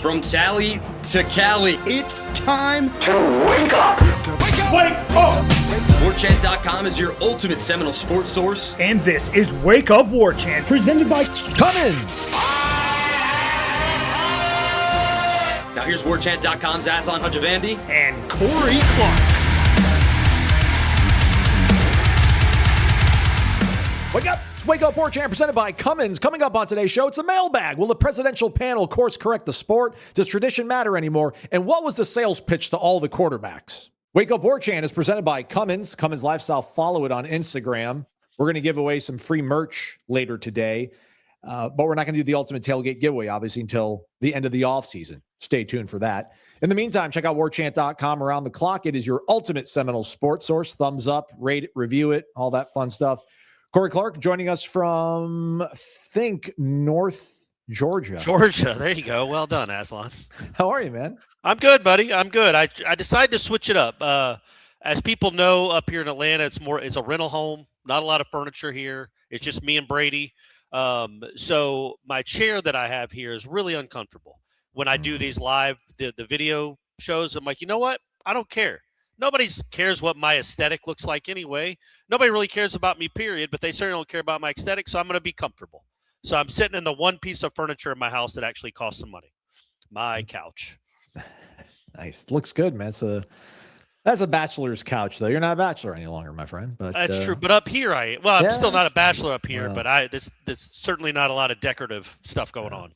From Tally to Cali, It's time to wake up. Wake up! Wake up! Warchant.com is your ultimate Seminole sports source. And this is Wake Up Warchant, presented by Cummins. Now here's Warchant.com's Aslan Hajavandi And Corey Clark. Wake up! It's Wake Up Warchant presented by Cummins. Coming up on today's show, it's a mailbag. Will the presidential panel course correct the sport? Does tradition matter anymore? And what was the sales pitch to all the quarterbacks? Wake Up Warchant is presented by Cummins. CumminsLifestyle. Follow it on Instagram. We're going to give away some free merch later today, but we're not going to do the ultimate tailgate giveaway, obviously, until the end of the offseason. Stay tuned for that. In the meantime, check out warchant.com around the clock. It is your ultimate Seminole sports source. Thumbs up, rate it, review it, all that fun stuff. Corey Clark joining us from, North Georgia. Georgia, there you go. Well done, Aslan. How are you, man? I'm good, buddy. I'm good. I decided to switch it up. As people know, up here in Atlanta, it's a rental home. Not a lot of furniture here. It's just me and Brady. So my chair that I have here is really uncomfortable. When I do these live, the video shows, I'm like, you know what? I don't care. Nobody cares what my aesthetic looks like anyway. Nobody really cares about me, period, but they certainly don't care about my aesthetic, so I'm going to be comfortable. So I'm sitting in the one piece of furniture in my house that actually costs some money. My couch. Nice. Looks good, man. That's a bachelor's couch, though. You're not a bachelor any longer, my friend. But that's true. But up here, I'm still not a bachelor up here, but there's certainly not a lot of decorative stuff going on.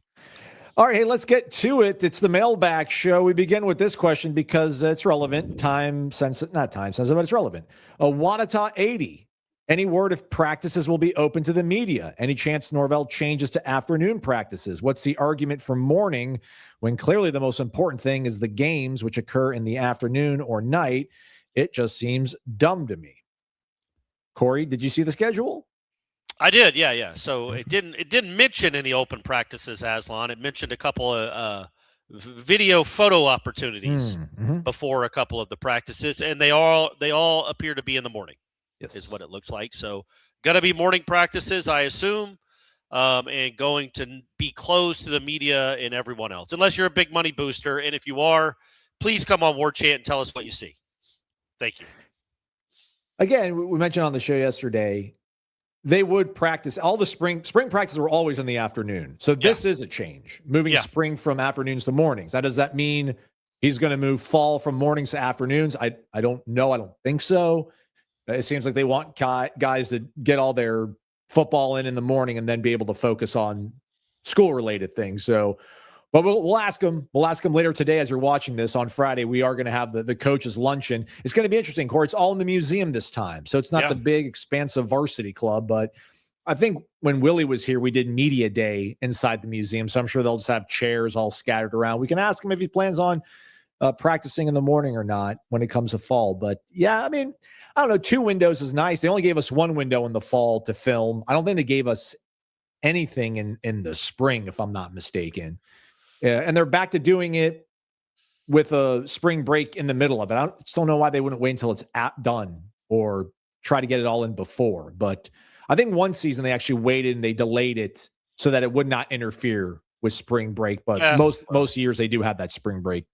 All right, hey, let's get to it. It's the mailbag show. We begin with this question because it's relevant. Not time sensitive, but it's relevant. Wanata 80. Any word if practices will be open to the media? Any chance Norvell changes to afternoon practices? What's the argument for morning when clearly the most important thing is the games which occur in the afternoon or night? It just seems dumb to me. Corey, did you see the schedule? I did, yeah. So it didn't mention any open practices, Aslan. It mentioned a couple of video photo opportunities before a couple of the practices, and they all appear to be in the morning. Yes, is what it looks like. So gonna be morning practices, I assume, and going to be closed to the media and everyone else, unless you're a big money booster. And if you are, please come on Warchant and tell us what you see. Thank you. Again, we mentioned on the show yesterday, they would practice all the spring practices were always in the afternoon. So this is a change, moving spring from afternoons to mornings. Now, does that mean he's going to move fall from mornings to afternoons? I don't know. I don't think so. It seems like they want guys to get all their football in the morning and then be able to focus on school related things. So, but we'll ask them. We'll ask them later today as you're watching this on Friday. We are going to have the coaches' luncheon. It's going to be interesting, Corey. It's all in the museum this time. So it's not the big, expansive varsity club. But I think when Willie was here, we did media day inside the museum. So I'm sure they'll just have chairs all scattered around. We can ask him if he plans on practicing in the morning or not when it comes to fall. But yeah, I mean, I don't know. 2 windows is nice. They only gave us 1 window in the fall to film. I don't think they gave us anything in the spring, if I'm not mistaken. Yeah, and they're back to doing it with a spring break in the middle of it. I just don't know why they wouldn't wait until it's done or try to get it all in before. But I think one season they actually waited and they delayed it so that it would not interfere with spring break. But most years they do have that spring break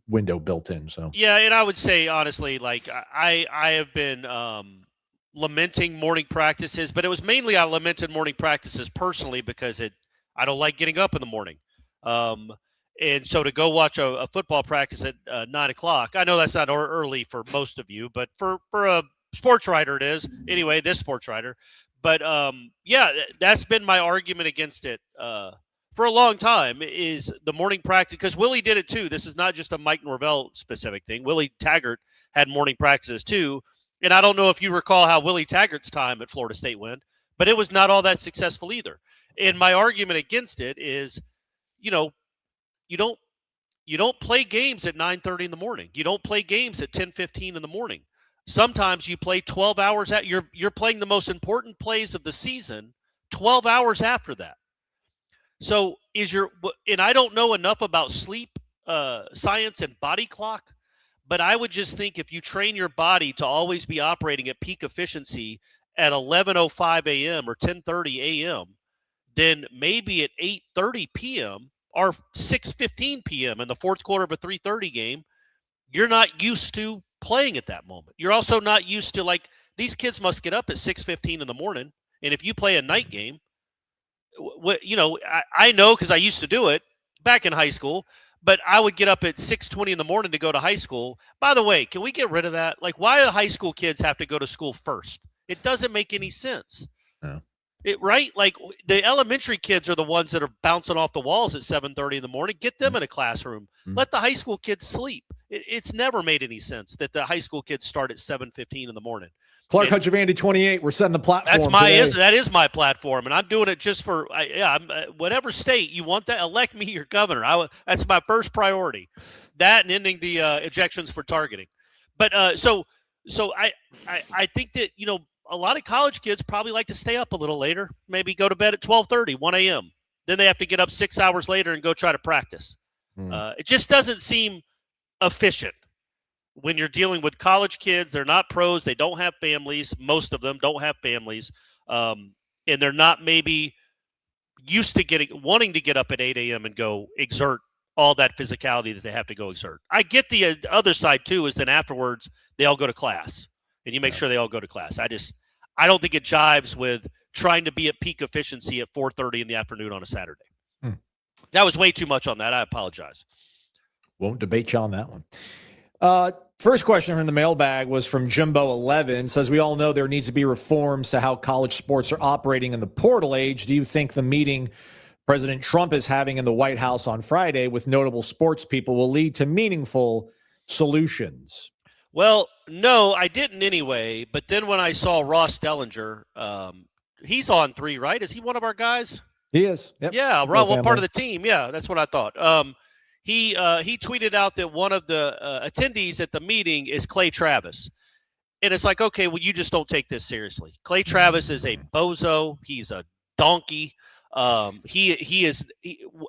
window built in. So yeah, and I would say honestly, like I have been lamenting morning practices, but it was mainly I lamented morning practices personally because I don't like getting up in the morning. And so to go watch a football practice at 9 o'clock, I know that's not early for most of you, but for a sports writer, it is anyway, this sports writer. But that's been my argument against it for a long time is the morning practice, because Willie did it too. This is not just a Mike Norvell specific thing. Willie Taggart had morning practices too. And I don't know if you recall how Willie Taggart's time at Florida State went, but it was not all that successful either. And my argument against it is, you don't play games at 9:30 in the morning. You don't play games at 10:15 in the morning. Sometimes you play 12 hours at you're playing the most important plays of the season 12 hours after that. So and I don't know enough about sleep science and body clock, but I would just think if you train your body to always be operating at peak efficiency at 11:05 a.m. or 10:30 a.m., then maybe at 8:30 p.m. are 6:15 p.m. in the fourth quarter of a 3:30 game. You're not used to playing at that moment. You're also not used to, like, these kids must get up at 6:15 in the morning. And if you play a night game, I know because I used to do it back in high school, but I would get up at 6:20 in the morning to go to high school. By the way, can we get rid of that? Like, why do the high school kids have to go to school first? It doesn't make any sense. No. Right? Like, the elementary kids are the ones that are bouncing off the walls at 7:30 in the morning. Get them in a classroom. Let the high school kids sleep. It's never made any sense that the high school kids start at 7:15 in the morning. Clark Hutchavandy 28. We're setting the platform. That is my platform, and I'm doing it just for whatever state you want that. Elect me your governor. That's my first priority. That and ending the ejections for targeting. But so I think that a lot of college kids probably like to stay up a little later, maybe go to bed at 12:30, 1 a.m. Then they have to get up 6 hours later and go try to practice. It just doesn't seem efficient when you're dealing with college kids. They're not pros. They don't have families. Most of them don't have families. And they're not maybe used to wanting to get up at 8 a.m. and go exert all that physicality that they have to go exert. I get the other side, too, is then afterwards they all go to class. And you make sure they all go to class. I don't think it jives with trying to be at peak efficiency at 4:30 in the afternoon on a Saturday. That was way too much on that. I apologize. Won't debate you on that one. First question in the mailbag was from Jimbo11. Says, we all know there needs to be reforms to how college sports are operating in the portal age. Do you think the meeting President Trump is having in the White House on Friday with notable sports people will lead to meaningful solutions? Well, no, I didn't anyway. But then when I saw Ross Dellinger, he's on 3, right? Is he one of our guys? He is. Yep. Yeah, well, part of the team. Yeah, that's what I thought. He tweeted out that one of the attendees at the meeting is Clay Travis. And it's like, okay, well, you just don't take this seriously. Clay Travis is a bozo. He's a donkey. He is.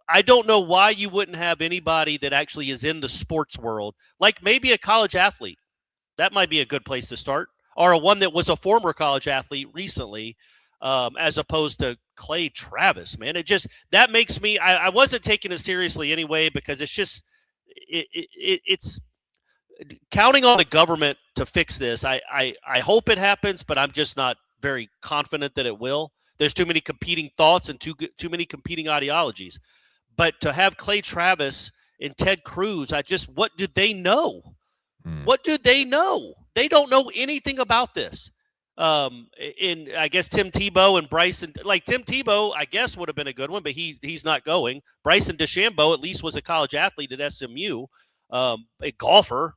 I don't know why you wouldn't have anybody that actually is in the sports world, like maybe a college athlete. That might be a good place to start, or one that was a former college athlete recently, as opposed to Clay Travis, man. That makes me, I wasn't taking it seriously anyway, because it's just, it's counting on the government to fix this. I hope it happens, but I'm just not very confident that it will. There's too many competing thoughts and too many competing ideologies. But to have Clay Travis and Ted Cruz, what did they know? What did they know? They don't know anything about this. In I guess Tim Tebow and Bryson, like Tim Tebow, I guess would have been a good one, but he's not going. Bryson DeChambeau at least was a college athlete at SMU, a golfer.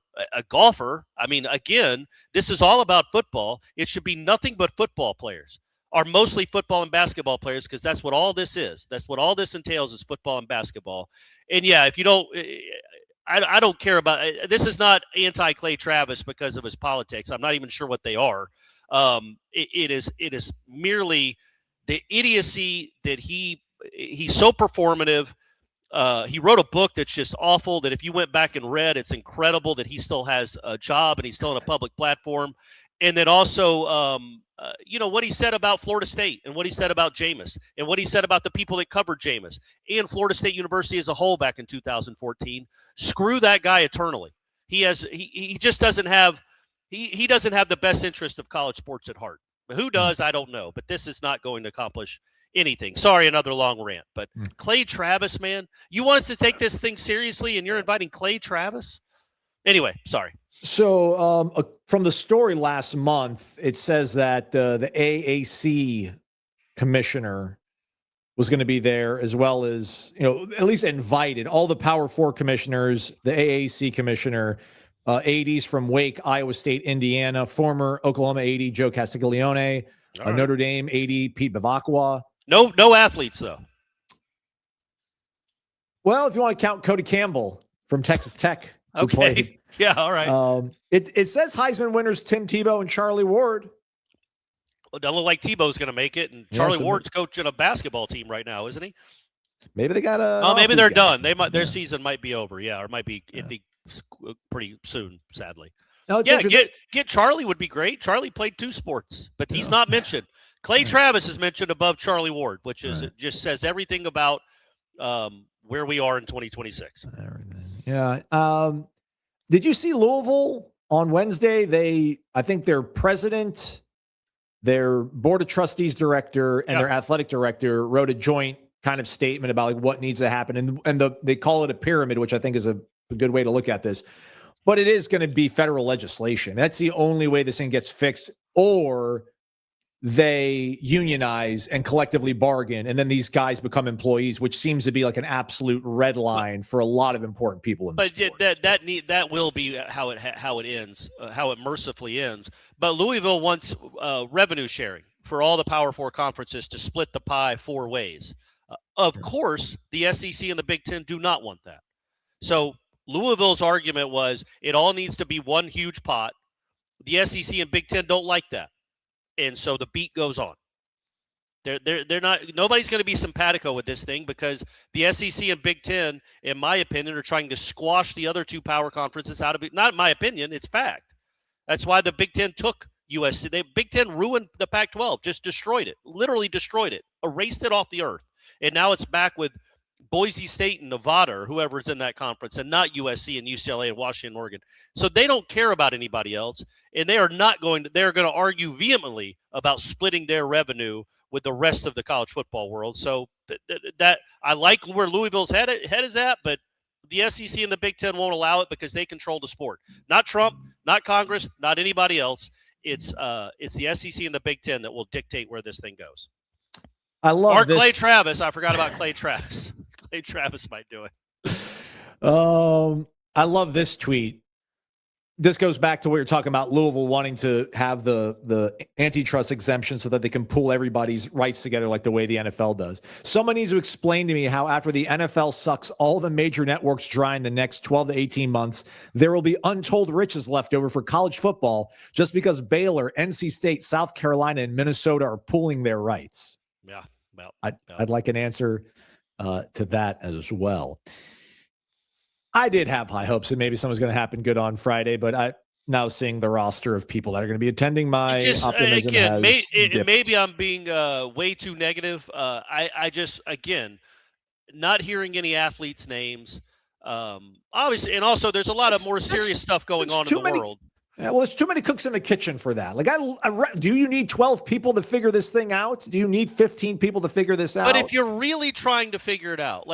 I mean, again, this is all about football. It should be nothing but football players, or mostly football and basketball players, because that's what all this is. That's what all this entails, is football and basketball. And yeah, if you don't. I don't care about – this is not anti-Clay Travis because of his politics. I'm not even sure what they are. It is merely the idiocy that he's so performative. He wrote a book that's just awful, that if you went back and read, it's incredible that he still has a job and he's still on a public platform. And then also, what he said about Florida State, and what he said about Jameis, and what he said about the people that covered Jameis and Florida State University as a whole back in 2014. Screw that guy eternally. He just doesn't have he doesn't have the best interest of college sports at heart. But who does? I don't know. But this is not going to accomplish anything. Sorry, another long rant. But Clay Travis, man, you want us to take this thing seriously, and you're inviting Clay Travis? Anyway, sorry. So from the story last month, it says that the AAC commissioner was going to be there, as well as, at least invited all the Power 4 commissioners, the AAC commissioner, ADs from Wake, Iowa State, Indiana, former Oklahoma AD Joe Castiglione, right. Notre Dame AD Pete Bavacqua. No athletes, though. Well, if you want to count Cody Campbell from Texas Tech. Okay. Yeah, all right. It says Heisman winners Tim Tebow and Charlie Ward. Well, it doesn't look like Tebow's going to make it, and Charlie Ward's coaching a basketball team right now, isn't he? Maybe they got a. Oh, maybe they're done. Their season might be over. Yeah, or it might be ending pretty soon. Sadly. No, get Charlie would be great. Charlie played 2 sports, but he's not mentioned. Clay Travis is mentioned above Charlie Ward, which is it just says everything about where we are in 2026. Yeah. Did you see Louisville on Wednesday? I think their president, their board of trustees director, and their athletic director wrote a joint kind of statement about like what needs to happen. And they call it a pyramid, which I think is a good way to look at this. But it is going to be federal legislation. That's the only way this thing gets fixed, or they unionize and collectively bargain, and then these guys become employees, which seems to be like an absolute red line for a lot of important people in the sport. That will be how it ends, how it mercifully ends. But Louisville wants revenue sharing for all the Power Four conferences to split the pie 4 ways. Of course, the SEC and the Big Ten do not want that. So Louisville's argument was it all needs to be one huge pot. The SEC and Big Ten don't like that. And so the beat goes on. They're not. Nobody's going to be simpatico with this thing because the SEC and Big Ten, in my opinion, are trying to squash the other 2 power conferences out of it. Not in my opinion, it's fact. That's why the Big Ten took USC. The Big Ten ruined the Pac-12, just destroyed it, literally destroyed it, erased it off the earth, and now it's back with Boise State and Nevada or whoever's in that conference, and not USC and UCLA and Washington, Oregon. So they don't care about anybody else, and they are not going to. They're going to argue vehemently about splitting their revenue with the rest of the college football world. So that I like where Louisville's head is at, but the SEC and the Big Ten won't allow it because they control the sport. Not Trump, not Congress, not anybody else. It's the SEC and the Big Ten that will dictate where this thing goes. I love this. Clay Travis. I forgot about Clay Travis. Clay Travis might do it. I love this tweet. This goes back to what you're talking about, Louisville wanting to have the antitrust exemption so that they can pull everybody's rights together like the way the NFL does. Someone needs to explain to me how after the NFL sucks all the major networks dry in the next 12 to 18 months, there will be untold riches left over for college football just because Baylor, NC State, South Carolina, and Minnesota are pooling their rights. Yeah. Well, I'd like an answer to that as well. I did have high hopes that maybe something's going to happen good on Friday, but I now seeing the roster of people that are going to be attending, my optimism again, has dipped. maybe I'm being way too negative. I just, again, not hearing any athletes' names. Obviously, and also there's a lot of more serious stuff going on in the world. Yeah, well, there's too many cooks in the kitchen for that. Like, do you need 12 people to figure this thing out? Do you need 15 people to figure this out? But if you're really trying to figure it out,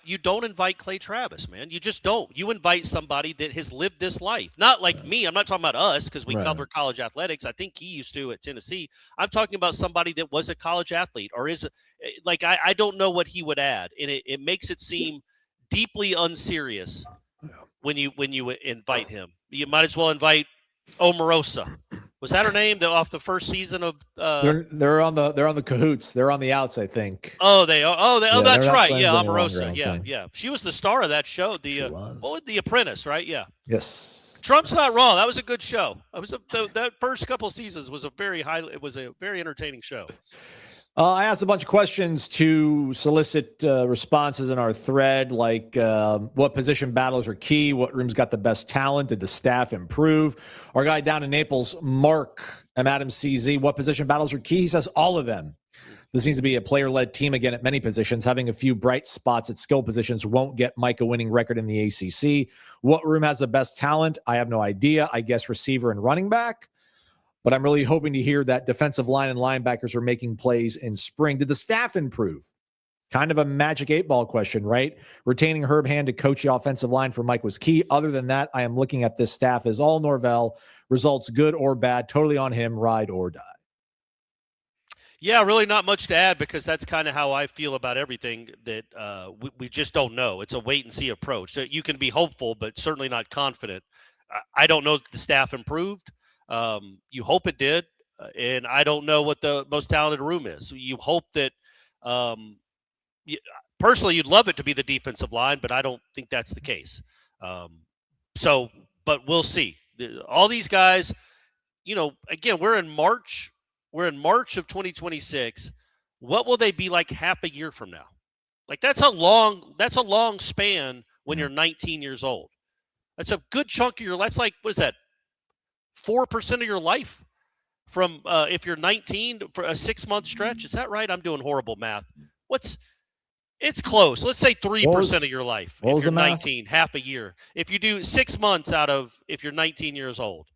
you don't invite Clay Travis, man. You just don't. You invite somebody that has lived this life. Not like me. I'm not talking about us because we cover college athletics. I think he used to at Tennessee. I'm talking about somebody that was a college athlete or is like, I don't know what he would add. And it makes it seem deeply unserious when you invite him. You might as well invite Omarosa. Was that her name? Off the first season of they're on the cahoots. They're on the outs, I think. That's right. Yeah, Omarosa. Yeah. She was the star of that show. The Apprentice, right? Yeah. Yes. Trump's not wrong. That was a good show. That first couple of seasons was a very entertaining show. I asked a bunch of questions to solicit responses in our thread, like what position battles are key, what room's got the best talent, did the staff improve? Our guy down in Naples, Mark, Adam CZ, what position battles are key? He says all of them. This needs to be a player-led team again at many positions. Having a few bright spots at skill positions won't get Mike a winning record in the ACC. What room has the best talent? I have no idea. I guess receiver and running back. But I'm really hoping to hear that defensive line and linebackers are making plays in spring. Did the staff improve? Kind of a magic 8-ball question, right? Retaining Herb Hand to coach the offensive line for Mike was key. Other than that, I am looking at this staff as all Norvell. Results good or bad, totally on him, ride or die. Yeah, really not much to add because that's kind of how I feel about everything that we just don't know. It's a wait-and-see approach. So you can be hopeful, but certainly not confident. I don't know that the staff improved. You hope it did, and I don't know what the most talented room is. You hope that personally you'd love it to be the defensive line, but I don't think that's the case. But we'll see. All these guys, again, we're in March of 2026. What will they be like half a year from now? Like that's a long span when you're 19 years old. That's a good chunk of your life. That's like, what is that? 4% of your life from if you're 19 for a 6-month stretch. Is that right? I'm doing horrible math. It's close. Let's say 3% of your life. If you're 19, half a year. If you do 6 months if you're 19 years old.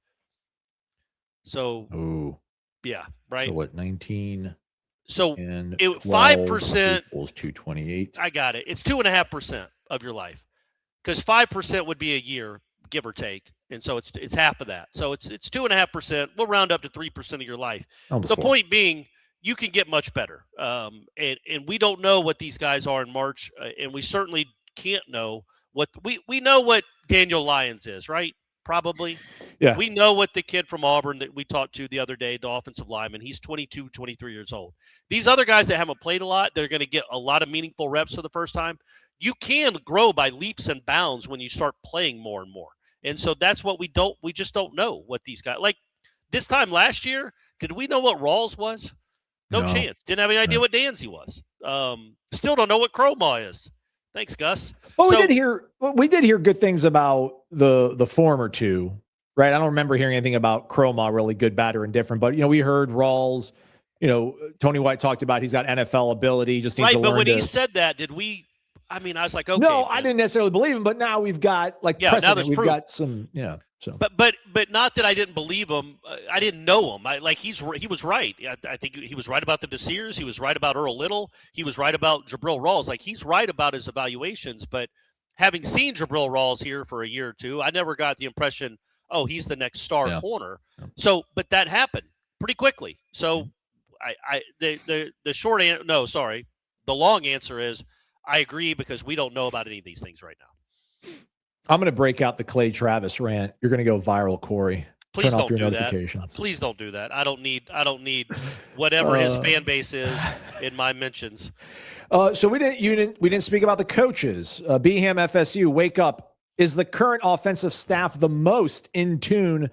So, yeah, right. So what, 19? So and 5% equals 228. I got it. It's 2.5% of your life, because 5% would be a year, give or take, and so it's half of that. So it's 2.5%. We'll round up to 3% of your life. The point being, you can get much better, and we don't know what these guys are in March, and we certainly can't know what we know what Daniel Lyons is, right? Probably. Yeah. We know what the kid from Auburn that we talked to the other day, the offensive lineman, he's 22, 23 years old. These other guys that haven't played a lot, they're going to get a lot of meaningful reps for the first time. You can grow by leaps and bounds when you start playing more and more. And so that's what we just don't know what these guys, like this time last year, did we know what Rawls was? No chance. Didn't have any idea what Danzy was. Still don't know what Crowmaw is. Thanks, Gus. Well, we did hear good things about the former two, right? I don't remember hearing anything about Crowmaw, really good, bad, or indifferent. But we heard Rawls. Tony White talked about he's got NFL ability. Just needs to learn. But when he said that, did we? I mean, I was like, okay. No, I didn't necessarily believe him, but now we've got precedent. Now there's we've proof. got some, So, but not that I didn't believe him. I didn't know him. He was right. I think he was right about the Desirs. He was right about Earl Little. He was right about Jabril Rawls. He's right about his evaluations. But having seen Jabril Rawls here for a year or two, I never got the impression, oh, he's the next star corner. Yeah. So, but that happened pretty quickly. So, the short answer, no, sorry, the long answer is I agree, because we don't know about any of these things right now. I'm going to break out the Clay Travis rant. You're going to go viral, Corey. Please Turn don't off your do notifications. that. Please don't do that. I don't need whatever his fan base is in my mentions. So we didn't speak about the coaches. Beham FSU, wake up. Is the current offensive staff the most in tune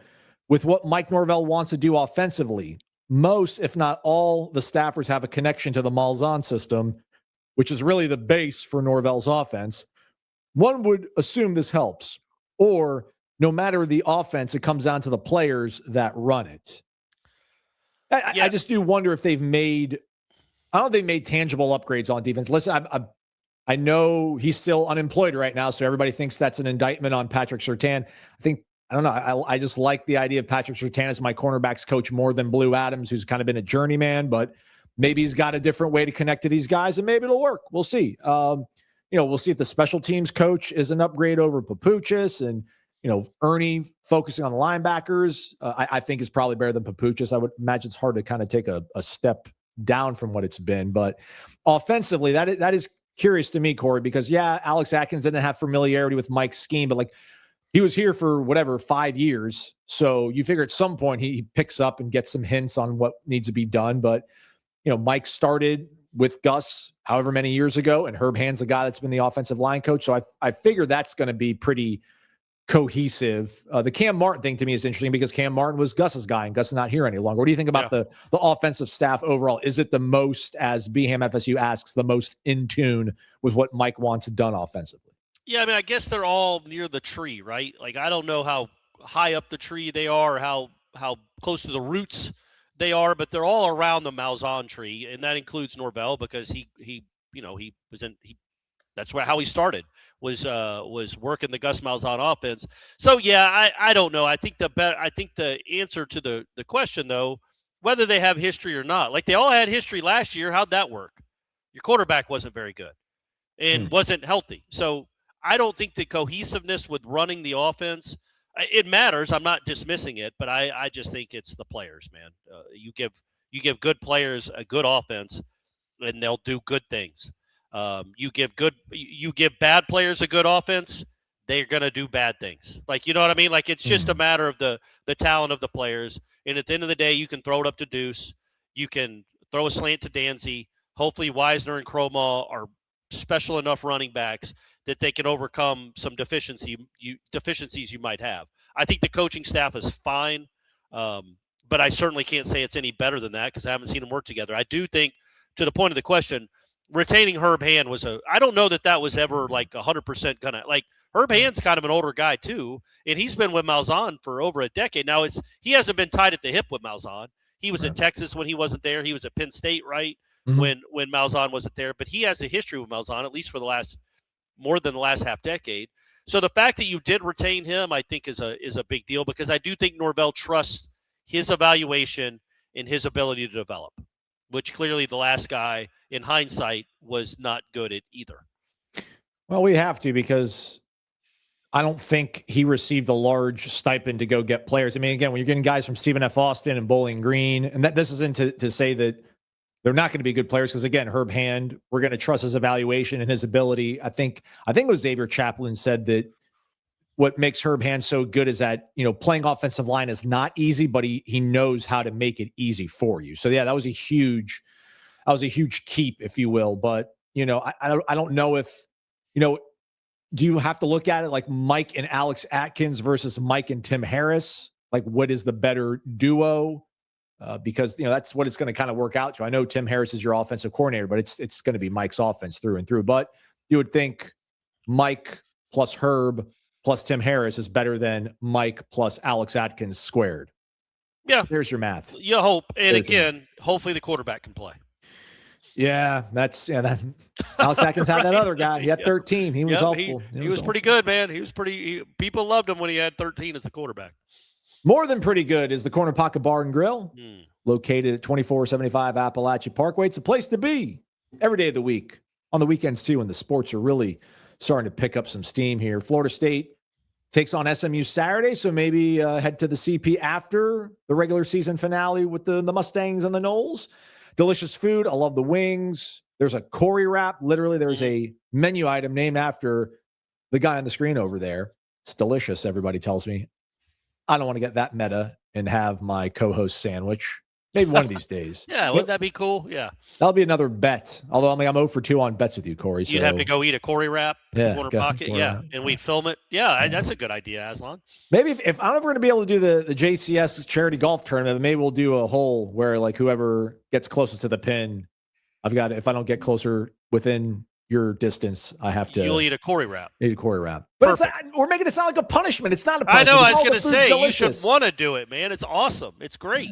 with what Mike Norvell wants to do offensively? Most, if not all, the staffers have a connection to the Malzahn system, which is really the base for Norvell's offense. One would assume this helps, or no matter the offense, it comes down to the players that run it. I just do wonder if they've made tangible upgrades on defense. Listen, I know he's still unemployed right now, so everybody thinks that's an indictment on Patrick Surtain. I don't know. I just like the idea of Patrick Surtain as my cornerbacks coach more than Blue Adams, who's kind of been a journeyman, but maybe he's got a different way to connect to these guys, and maybe it'll work. We'll see. We'll see if the special teams coach is an upgrade over Papuchis, and, Ernie focusing on the linebackers, I think is probably better than Papuchis. I would imagine it's hard to kind of take a step down from what it's been, but offensively, that is curious to me, Corey, because Alex Atkins didn't have familiarity with Mike's scheme, but he was here for 5 years. So you figure at some point he picks up and gets some hints on what needs to be done. But, Mike started with Gus however many years ago, and Herb Hand's the guy that's been the offensive line coach. So I figure that's going to be pretty cohesive. The Cam Martin thing to me is interesting, because Cam Martin was Gus's guy, and Gus is not here any longer. What do you think about the offensive staff overall? Is it the most, as Beham FSU asks, the most in tune with what Mike wants done offensively? Yeah, I mean, I guess they're all near the tree, right? I don't know how high up the tree they are, or how close to the roots they are, but they're all around the Malzahn tree, and that includes Norvell, because he that's how he started, was working the Gus Malzahn offense. So I don't know. I think the answer to the question, though, whether they have history or not, they all had history last year. How'd that work? Your quarterback wasn't very good and wasn't healthy. So I don't think the cohesiveness with running the offense, it matters. I'm not dismissing it, but I just think it's the players, man. You give good players a good offense, and they'll do good things. You give bad players a good offense, they're going to do bad things. You know what I mean? It's just a matter of the talent of the players. And at the end of the day, you can throw it up to Deuce. You can throw a slant to Danzy. Hopefully Wisner and Crowmaw are special enough running backs that they can overcome some deficiencies you might have. I think the coaching staff is fine, but I certainly can't say it's any better than that, because I haven't seen them work together. I do think, to the point of the question, retaining Herb Hand I don't know that was ever 100% gonna, Herb Hand's kind of an older guy too, and he's been with Malzahn for over a decade now. He hasn't been tied at the hip with Malzahn. He was at Texas when he wasn't there. He was at Penn State, right? when Malzahn wasn't there. But he has a history with Malzahn, at least for more than the last half decade. So the fact that you did retain him, I think, is a big deal, because I do think Norvell trusts his evaluation and his ability to develop, which clearly the last guy, in hindsight, was not good at either. Well, we have to, because I don't think he received a large stipend to go get players. I mean, again, when you're getting guys from Stephen F. Austin and Bowling Green, and that this isn't to say that they're not going to be good players, because again, Herb Hand, we're going to trust his evaluation and his ability. I think it was Xavier Chaplin said that what makes Herb Hand so good is that, playing offensive line is not easy, but he knows how to make it easy for you. So yeah, that was a huge keep, if you will. But I don't know if do you have to look at it like Mike and Alex Atkins versus Mike and Tim Harris? Like, what is the better duo? Because that's what it's going to kind of work out to. I know Tim Harris is your offensive coordinator, but it's going to be Mike's offense through and through. But you would think Mike plus Herb plus Tim Harris is better than Mike plus Alex Atkins squared. Yeah, there's your math. You hope, and again, hopefully the quarterback can play. Yeah, that Alex Atkins had that other guy. He had 13. He was helpful. He was pretty good, man. People loved him when he had 13 as the quarterback. More than pretty good is the Corner Pocket Bar and Grill, located at 2475 Appalachia Parkway. It's a place to be every day of the week, on the weekends too, when the sports are really starting to pick up some steam here. Florida State takes on SMU Saturday, so maybe head to the CP after the regular season finale with the Mustangs and the Noles. Delicious food. I love the wings. There's a Corey wrap. Literally, there's a menu item named after the guy on the screen over there. It's delicious, everybody tells me. I don't want to get that meta and have my co-host sandwich. Maybe one of these days. Yeah, wouldn't that be cool? Yeah. That'll be another bet. Although I'm 0 for 2 on bets with you, Corey. You'd have to go eat a Corey wrap in the Corner Pocket. Yeah, wrap. And we'd film it. Yeah, that's a good idea, Aslan. Maybe if I'm ever going to be able to do the JCS charity golf tournament, maybe we'll do a hole where like whoever gets closest to the pin, if I don't get closer within your distance, I have to. You'll eat a Corey wrap. Eat a Corey wrap. But we're making it sound like a punishment. It's not a punishment. I know. I was going to say, delicious. You should want to do it, man. It's awesome. It's great.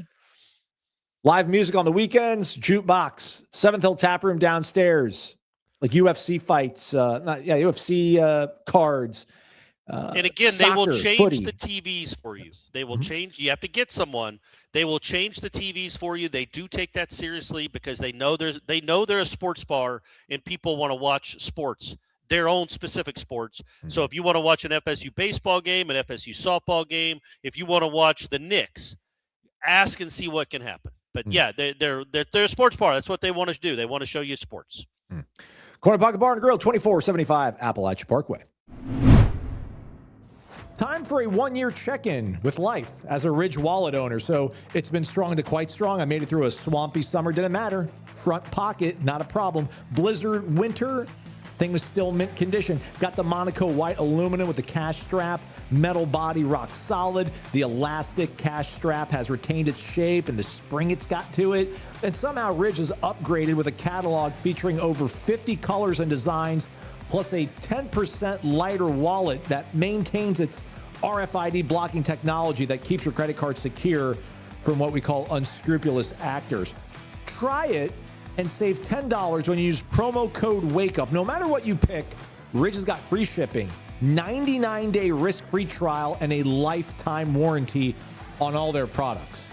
Live music on the weekends, jukebox, 7th Hill Tap Room downstairs, like UFC fights, UFC cards. And again, soccer, they will change footy. the TVs for you. They will change. You have to get someone. They will change the TVs for you. They do take that seriously because they know they're a sports bar and people want to watch sports, their own specific sports. So if you want to watch an FSU baseball game, an FSU softball game, if you want to watch the Knicks, ask and see what can happen. But yeah, they're a sports bar. That's what they want to do. They want to show you sports. Corner Pocket Bar and Grill, 2475 Appalachia Parkway. Time for a 1-year check-in with life as a Ridge wallet owner. So it's been strong to quite strong. I made it through a swampy summer. Didn't matter. Front pocket, not a problem. Blizzard winter, thing was still mint condition. Got the Monaco white aluminum with the cash strap. Metal body, rock solid. The elastic cash strap has retained its shape and the spring it's got to it. And somehow Ridge is upgraded with a catalog featuring over 50 colors and designs, plus a 10% lighter wallet that maintains its RFID blocking technology that keeps your credit card secure from what we call unscrupulous actors. Try it and save $10 when you use promo code WAKEUP. No matter what you pick, Ridge has got free shipping, 99-day risk-free trial, and a lifetime warranty on all their products.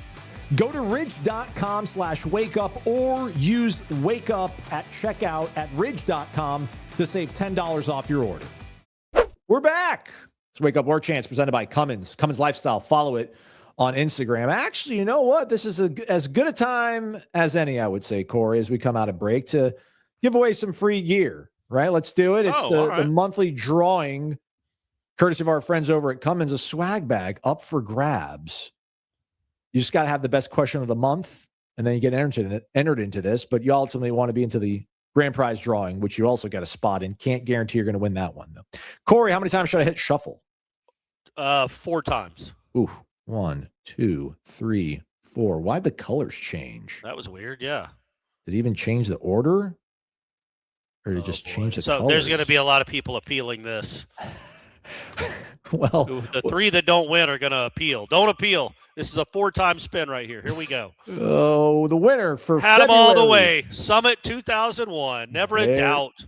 Go to ridge.com/wakeup or use WakeUp at checkout at ridge.com to save $10 off your order. We're back. It's Wake Up Warchant presented by CumminsLifestyle. Follow it on Instagram. Actually, you know what? This is as good a time as any, I would say, Corey, as we come out of break to give away some free gear, right? Let's do it. It's the monthly drawing, courtesy of our friends over at Cummins, a swag bag up for grabs. You just got to have the best question of the month, and then you get entered into this, but you ultimately want to be into the grand prize drawing, which you also got a spot in. Can't guarantee you're going to win that one, though. Corey, how many times should I hit shuffle? 4 times. Ooh, 1, 2, 3, 4. Why'd the colors change? That was weird, yeah. Did it even change the order? Or did it just change the colors? So there's going to be a lot of people appealing this. Well, the 3 that don't win are going to appeal. Don't appeal. This is a 4-time spin right here. Here we go. Oh, the winner for Had February. them all the way. Summit 2001. Never in doubt.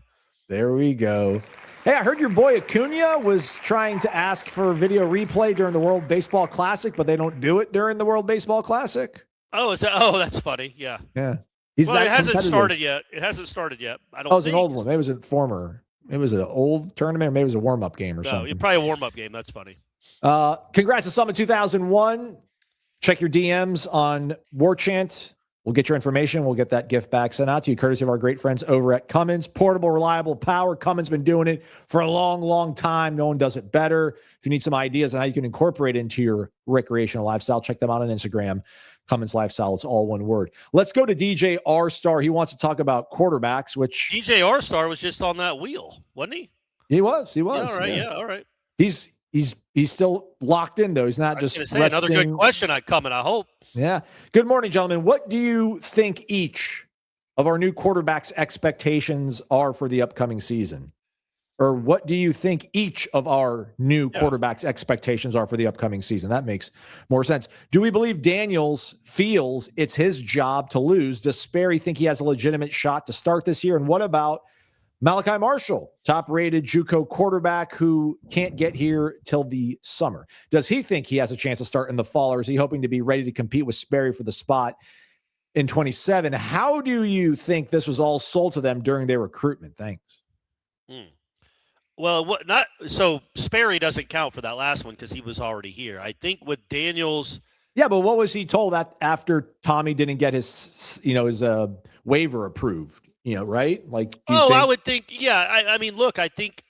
There we go. Hey, I heard your boy Acuna was trying to ask for video replay during the World Baseball Classic, but they don't do it during the World Baseball Classic. Oh, is that? Oh, that's funny. Yeah. Yeah. It hasn't started yet. It hasn't started yet. I don't. Oh, it was an old one. Maybe it was a former. It was an old tournament, or maybe it was a warm-up game or something. Probably a warm-up game. That's funny. Congrats to Summit 2001. Check your DMs on Warchant. We'll get your information. We'll get that gift back sent out to you, courtesy of our great friends over at Cummins. Portable, reliable power. Cummins been doing it for a long, long time. No one does it better. If you need some ideas on how you can incorporate it into your recreational lifestyle, check them out on Instagram. CumminsLifestyle. It's all one word. Let's go to DJ R-Star. He wants to talk about quarterbacks, which DJ R-Star was just on that wheel, wasn't he? He was. Yeah, all right. Yeah, all right. He's still locked in, though. He's not just resting. Another good question coming, I hope. Yeah. Good morning, gentlemen. What do you think each of our new quarterbacks' expectations are for the upcoming season? Or what do you think each of our new quarterbacks' expectations are for the upcoming season? That makes more sense. Do we believe Daniels feels it's his job to lose? Does Sperry think he has a legitimate shot to start this year? And what about Malachi Marshall, top-rated JUCO quarterback who can't get here till the summer? Does he think he has a chance to start in the fall, or is he hoping to be ready to compete with Sperry for the spot in 27? How do you think this was all sold to them during their recruitment? Thanks. Well, so Sperry doesn't count for that last one because he was already here. I think with Daniels. Yeah, but what was he told that after Tommy didn't get his waiver approved? Right? Like, I would think, yeah. I mean, look, I think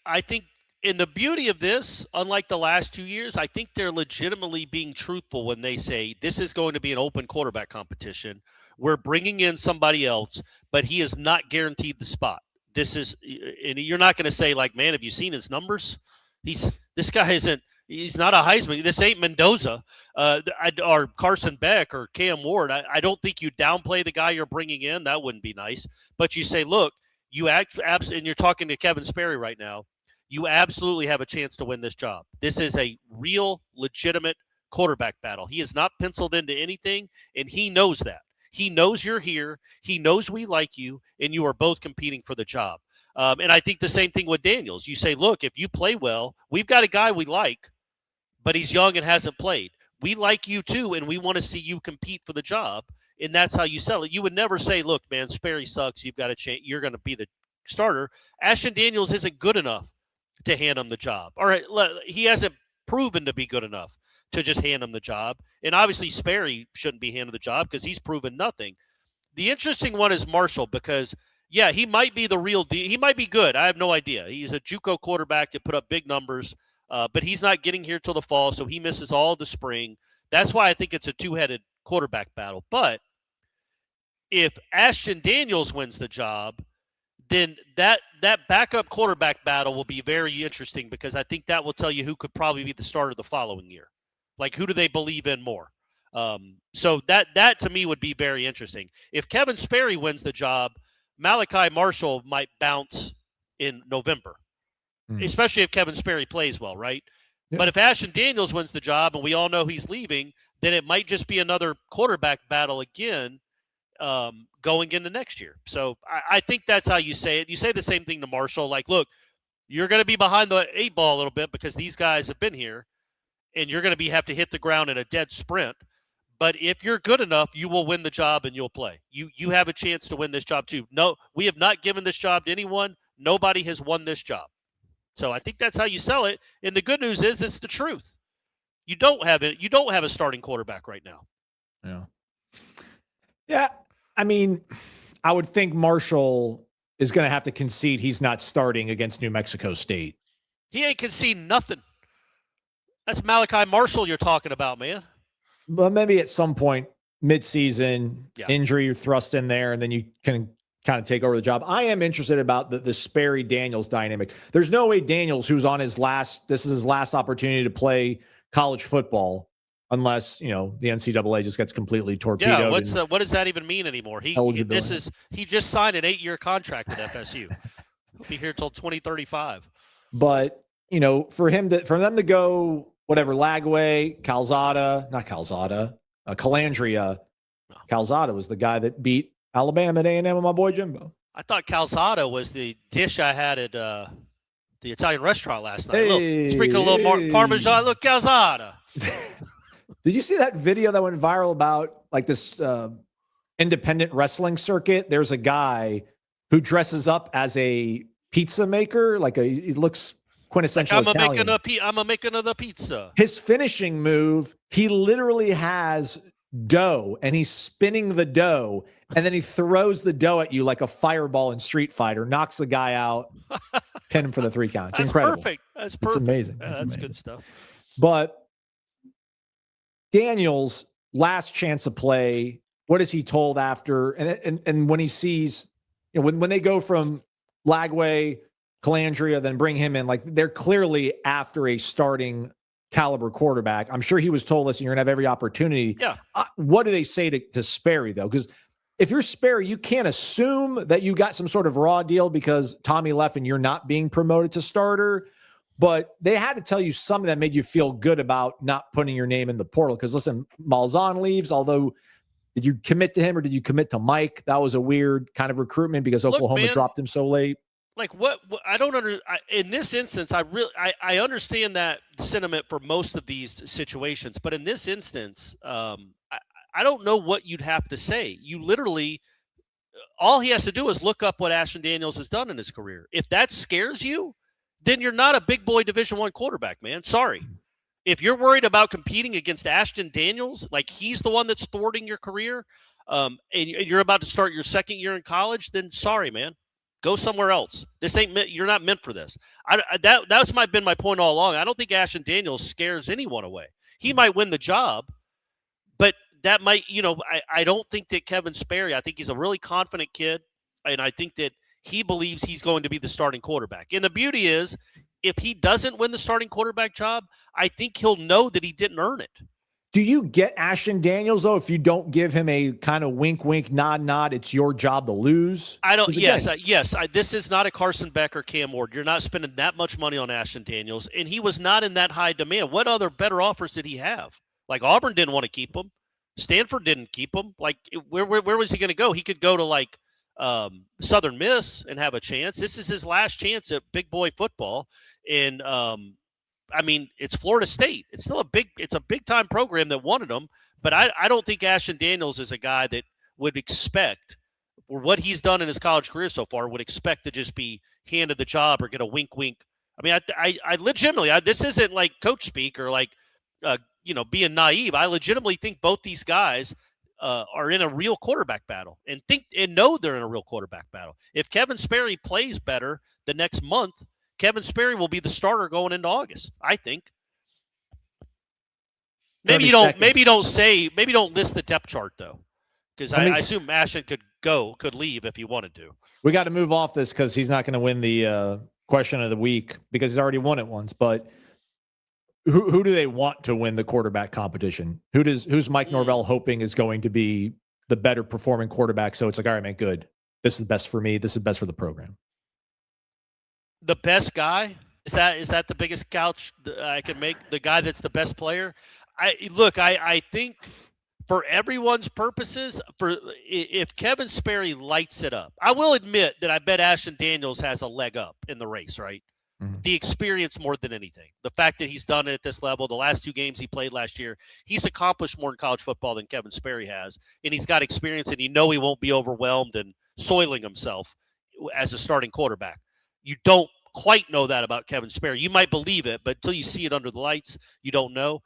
in the beauty of this, unlike the last 2 years, I think they're legitimately being truthful when they say this is going to be an open quarterback competition. We're bringing in somebody else, but he is not guaranteed the spot. And you're not going to say like, man, have you seen his numbers? He's not a Heisman. This ain't Mendoza or Carson Beck or Cam Ward. I don't think you downplay the guy you're bringing in. That wouldn't be nice. But you say, look, and you're talking to Kevin Sperry right now, you absolutely have a chance to win this job. This is a real, legitimate quarterback battle. He is not penciled into anything, and he knows that. He knows you're here. He knows we like you, and you are both competing for the job. And I think the same thing with Daniels. You say, look, if you play well, we've got a guy we like, but he's young and hasn't played. We like you too, and we want to see you compete for the job, and that's how you sell it. You would never say, look, man, Sperry sucks. You've got to change. You're going to be the starter. Ashton Daniels isn't good enough to hand him the job. All right, he hasn't proven to be good enough to just hand him the job. And obviously Sperry shouldn't be handed the job because he's proven nothing. The interesting one is Marshall because, yeah, he might be the real deal. He might be good. I have no idea. He's a JUCO quarterback that put up big numbers, but he's not getting here till the fall, so he misses all the spring. That's why I think it's a two-headed quarterback battle. But if Ashton Daniels wins the job, then that backup quarterback battle will be very interesting because I think that will tell you who could probably be the starter the following year. Like, who do they believe in more? So that to me would be very interesting. If Kevin Sperry wins the job, Malachi Marshall might bounce in November, especially if Kevin Sperry plays well, right? Yeah. But if Ashton Daniels wins the job and we all know he's leaving, then it might just be another quarterback battle again going into next year. So I think that's how you say it. You say the same thing to Marshall, like, look, you're going to be behind the 8 ball a little bit because these guys have been here, and you're going to have to hit the ground in a dead sprint. But if you're good enough, you will win the job and you'll play. You have a chance to win this job too. No, we have not given this job to anyone. Nobody has won this job. So I think that's how you sell it. And the good news is it's the truth. You don't have it. You don't have a starting quarterback right now. Yeah. Yeah. I mean, I would think Marshall is going to have to concede he's not starting against New Mexico State. He ain't conceding nothing. That's Malachi Marshall you're talking about, man. But maybe at some point, mid-season, injury, you're thrust in there, and then you can kind of take over the job. I am interested about the Sperry-Daniels dynamic. There's no way Daniels, who's on this is his last opportunity to play college football, unless, the NCAA just gets completely torpedoed. Yeah, what does that even mean anymore? He just signed an 8-year contract with FSU. He'll be here till 2035. But, for them to go whatever, Lagway, Calandria. Calzada was the guy that beat Alabama at A&M with my boy Jimbo. I thought Calzada was the dish I had at the Italian restaurant last night. Hey, Look, sprinkle a little Parmesan. Look, Calzada. Did you see that video that went viral about like this independent wrestling circuit? There's a guy who dresses up as a pizza maker. He looks quintessential Italian. I'm making another pizza. His finishing move, he literally has dough and he's spinning the dough and then he throws the dough at you like a fireball in Street Fighter, knocks the guy out, pin him for the 3 count. It's incredible. Perfect. That's perfect. It's amazing. Yeah, that's amazing. Good stuff. But Daniels, last chance of play, what is he told after? And when he sees, when they go from Lagway, Calandria, then bring him in, like they're clearly after a starting caliber quarterback. I'm sure he was told, listen, you're gonna have every opportunity. Yeah. What do they say to Sperry though? Because if you're Sperry, you can't assume that you got some sort of raw deal because Tommy left and you're not being promoted to starter. But they had to tell you something that made you feel good about not putting your name in the portal. Because listen, Malzahn leaves, although did you commit to him or did you commit to Mike? That was a weird kind of recruitment because Oklahoma dropped him so late. Like what I don't in this instance, I understand that sentiment for most of these situations, but in this instance, I don't know what you'd have to say. You literally, all he has to do is look up what Ashton Daniels has done in his career. If that scares you, then you're not a big boy Division I quarterback, man. Sorry. If you're worried about competing against Ashton Daniels, like he's the one that's thwarting your career, and you're about to start your second year in college, then sorry, man. Go somewhere else. You're not meant for this. That's been my point all along. I don't think Ashton Daniels scares anyone away. He might win the job, but that might, I don't think that Kevin Sperry, I think he's a really confident kid, and I think that he believes he's going to be the starting quarterback. And the beauty is, if he doesn't win the starting quarterback job, I think he'll know that he didn't earn it. Do you get Ashton Daniels, though, if you don't give him a kind of wink, wink, nod, nod, it's your job to lose? I don't. Yes. This is not a Carson Beck or Cam Ward. You're not spending that much money on Ashton Daniels, and he was not in that high demand. What other better offers did he have? Like Auburn didn't want to keep him. Stanford didn't keep him. Like where was he going to go? He could go to like Southern Miss and have a chance. This is his last chance at big boy football, and I mean, it's Florida State. It's still a big time program that wanted him, but I don't think Ashton Daniels is a guy that would expect, or what he's done in his college career so far, would expect to just be handed the job or get a wink, wink. I mean, I legitimately, this isn't like coach speak or like, being naive. I legitimately think both these guys are in a real quarterback battle and know they're in a real quarterback battle. If Kevin Sperry plays better the next month, Kevin Sperry will be the starter going into August, I think. Maybe you don't list the depth chart though, because I assume Ashton could leave if he wanted to. We got to move off this because he's not going to win the question of the week because he's already won it once. But who do they want to win the quarterback competition? Who's Mike Norvell hoping is going to be the better performing quarterback? So it's like, all right, man, good. This is best for me. This is best for the program. The best guy? Is that the biggest couch I can make? The guy that's the best player? I think for everyone's purposes, if Kevin Sperry lights it up, I will admit that I bet Ashton Daniels has a leg up in the race, right? Mm-hmm. The experience more than anything. The fact that he's done it at this level, the last 2 games he played last year, he's accomplished more in college football than Kevin Sperry has, and he's got experience, and he won't be overwhelmed and soiling himself as a starting quarterback. You don't quite know that about Kevin Sperry. You might believe it, but until you see it under the lights, you don't know.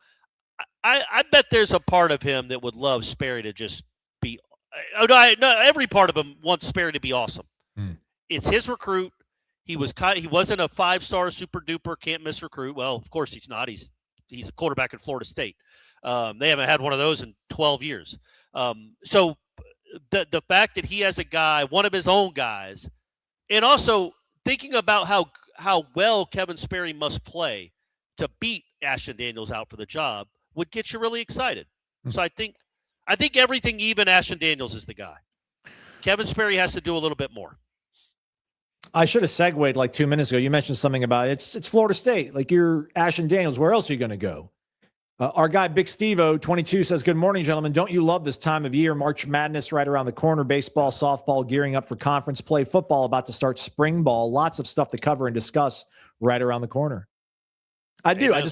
I bet there's a part of him that would love Sperry to just be every part of him wants Sperry to be awesome. It's his recruit. He wasn't a 5-star super duper can't miss recruit. Well, of course he's not. He's a quarterback at Florida State. They haven't had one of those in 12 years. So the fact that he has a guy, one of his own guys, and also thinking about how well Kevin Sperry must play to beat Ashton Daniels out for the job would get you really excited. So I think everything, even Ashton Daniels is the guy. Kevin Sperry has to do a little bit more. I should have segued like 2 minutes ago. You mentioned something about it's Florida State. Like you're Ashton Daniels. Where else are you going to go? Our guy, Big Steve-O, 22, says, good morning, gentlemen. Don't you love this time of year? March Madness right around the corner. Baseball, softball, gearing up for conference play. Football about to start spring ball. Lots of stuff to cover and discuss right around the corner. I do. Amen.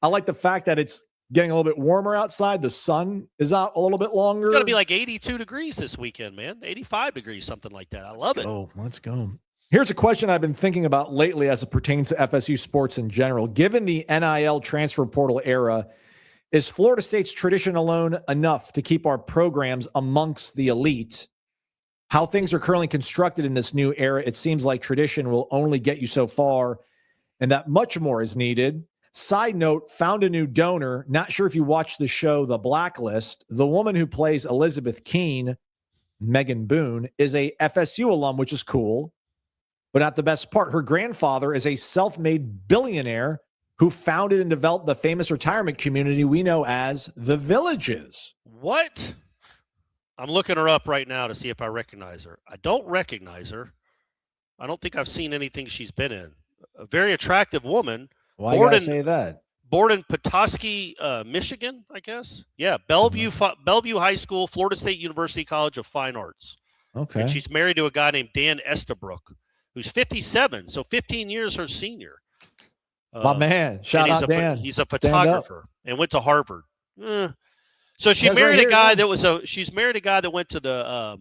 I like the fact that it's getting a little bit warmer outside. The sun is out a little bit longer. It's going to be like 82 degrees this weekend, man. 85 degrees, something like that. I love it. Let's go. Here's a question I've been thinking about lately as it pertains to FSU sports in general. Given the NIL transfer portal era, is Florida State's tradition alone enough to keep our programs amongst the elite? How things are currently constructed in this new era, it seems like tradition will only get you so far and that much more is needed. Side note, found a new donor. Not sure if you watched the show The Blacklist. The woman who plays Elizabeth Keene, Megan Boone, is a FSU alum, which is cool, but not the best part. Her grandfather is a self-made billionaire who founded and developed the famous retirement community we know as the Villages. What? I'm looking her up right now to see if I recognize her. I don't recognize her. I don't think I've seen anything she's been in. A very attractive woman. Why you gotta say that? Born in Petoskey, Michigan, I guess. Yeah, Bellevue High School, Florida State University College of Fine Arts. Okay. And she's married to a guy named Dan Estabrook, who's 57, so 15 years her senior. My man, shout out Dan. He's a photographer and went to Harvard. So she married a guy she's married a guy that went to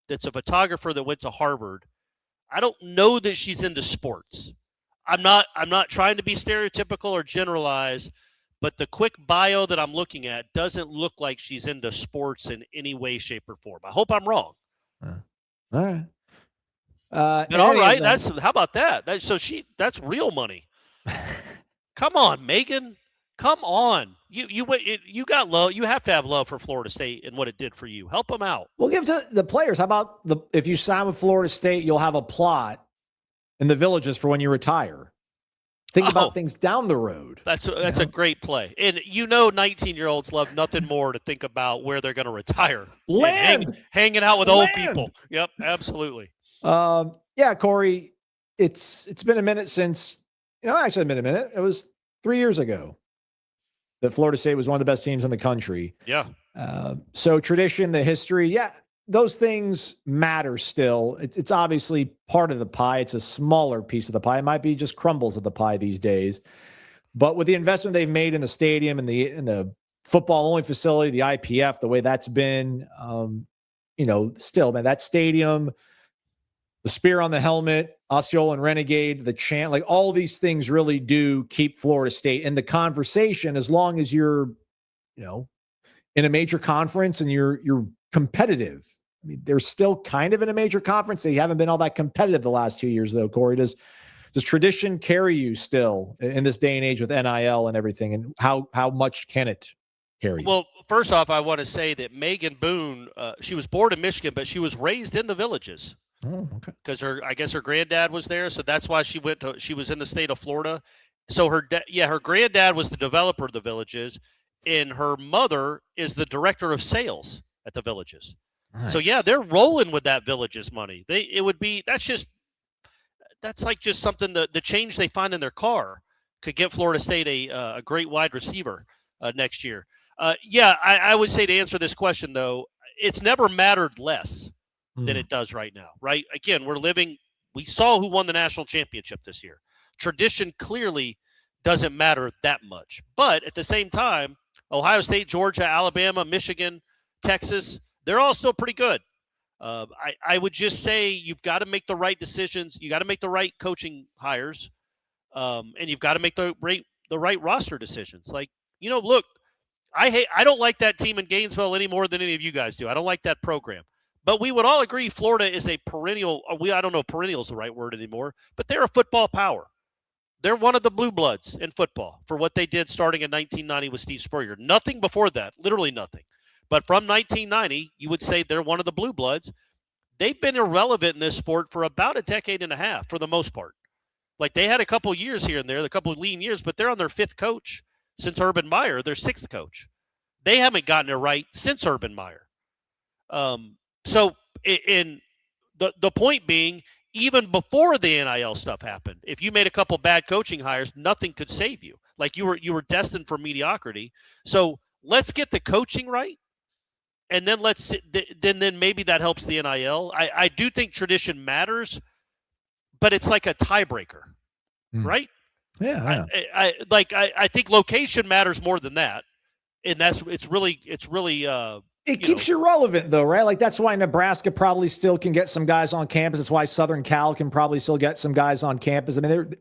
that's a photographer that went to Harvard. I don't know that she's into sports. I'm not trying to be stereotypical or generalize, but the quick bio that I'm looking at doesn't look like she's into sports in any way, shape, or form. I hope I'm wrong. All right. All right. How about that? That's real money. Come on, Megan. Come on. You got love. You have to have love for Florida State and what it did for you. Help them out. We'll give to the players. How about if you sign with Florida State, you'll have a plot in the Villages for when you retire. Think about things down the road. That's a great play. And 19-year-olds love nothing more to think about where they're going to retire. Land. Hanging out with old people. Yep, absolutely. Yeah, Corey, it's been a minute since, actually it's been a minute. It was 3 years ago that Florida State was one of the best teams in the country. Yeah. So tradition, the history, those things matter still. It's obviously part of the pie. It's a smaller piece of the pie. It might be just crumbles of the pie these days. But with the investment they've made in the stadium and the football-only facility, the IPF, the way that's been, still, man, that stadium, the spear on the helmet, Osceola and Renegade, the chant, like all these things really do keep Florida State in the conversation as long as you're, in a major conference and you're competitive. I mean, they're still kind of in a major conference. They haven't been all that competitive the last 2 years, though. Corey, does tradition carry you still in this day and age with NIL and everything? And how much can it carry you? Well, first off, I want to say that Megan Boone, she was born in Michigan, but she was raised in the Villages. Oh, okay. Because I guess her granddad was there, so that's why she was in the state of Florida. So her granddad was the developer of the Villages, and her mother is the director of sales at the Villages. Nice. So they're rolling with that Villages money. That's like just something, the change they find in their car could get Florida State a great wide receiver next year. I would say, to answer this question though, it's never mattered less than it does right now, right? Again, we saw who won the national championship this year. Tradition clearly doesn't matter that much. But at the same time, Ohio State, Georgia, Alabama, Michigan, Texas, they're all still pretty good. I would just say you've got to make the right decisions. You got to make the right coaching hires, and you've got to make the right roster decisions. Like, look, I don't like that team in Gainesville any more than any of you guys do. I don't like that program. But we would all agree Florida is a perennial – I don't know if perennial is the right word anymore, but they're a football power. They're one of the blue bloods in football for what they did starting in 1990 with Steve Spurrier. Nothing before that, literally nothing. But from 1990, you would say they're one of the blue bloods. They've been irrelevant in this sport for about a decade and a half for the most part. Like, they had a couple years here and there, a couple of lean years, but they're on their fifth coach since Urban Meyer, their sixth coach. They haven't gotten it right since Urban Meyer. So in the point being, even before the NIL stuff happened, if you made a couple bad coaching hires, nothing could save you. Like you were destined for mediocrity. So let's get the coaching right, and then then maybe that helps the NIL. I do think tradition matters, but it's like a tiebreaker, right? Yeah. I think location matters more than that, and it's really. It keeps you relevant, though, right? Like, that's why Nebraska probably still can get some guys on campus. It's why Southern Cal can probably still get some guys on campus. I mean,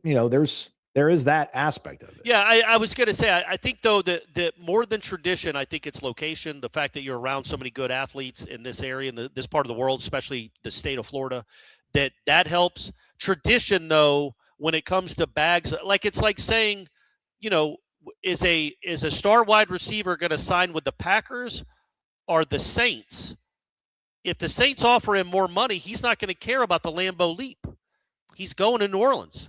there is that aspect of it. Yeah, I was going to say, I think, though, that more than tradition, I think it's location, the fact that you're around so many good athletes in this area, in this part of the world, especially the state of Florida, that helps. Tradition, though, when it comes to bags, like it's like saying, is a star wide receiver going to sign with the Packers or the Saints? If the Saints offer him more money, he's not going to care about the Lambeau Leap. He's going to New Orleans,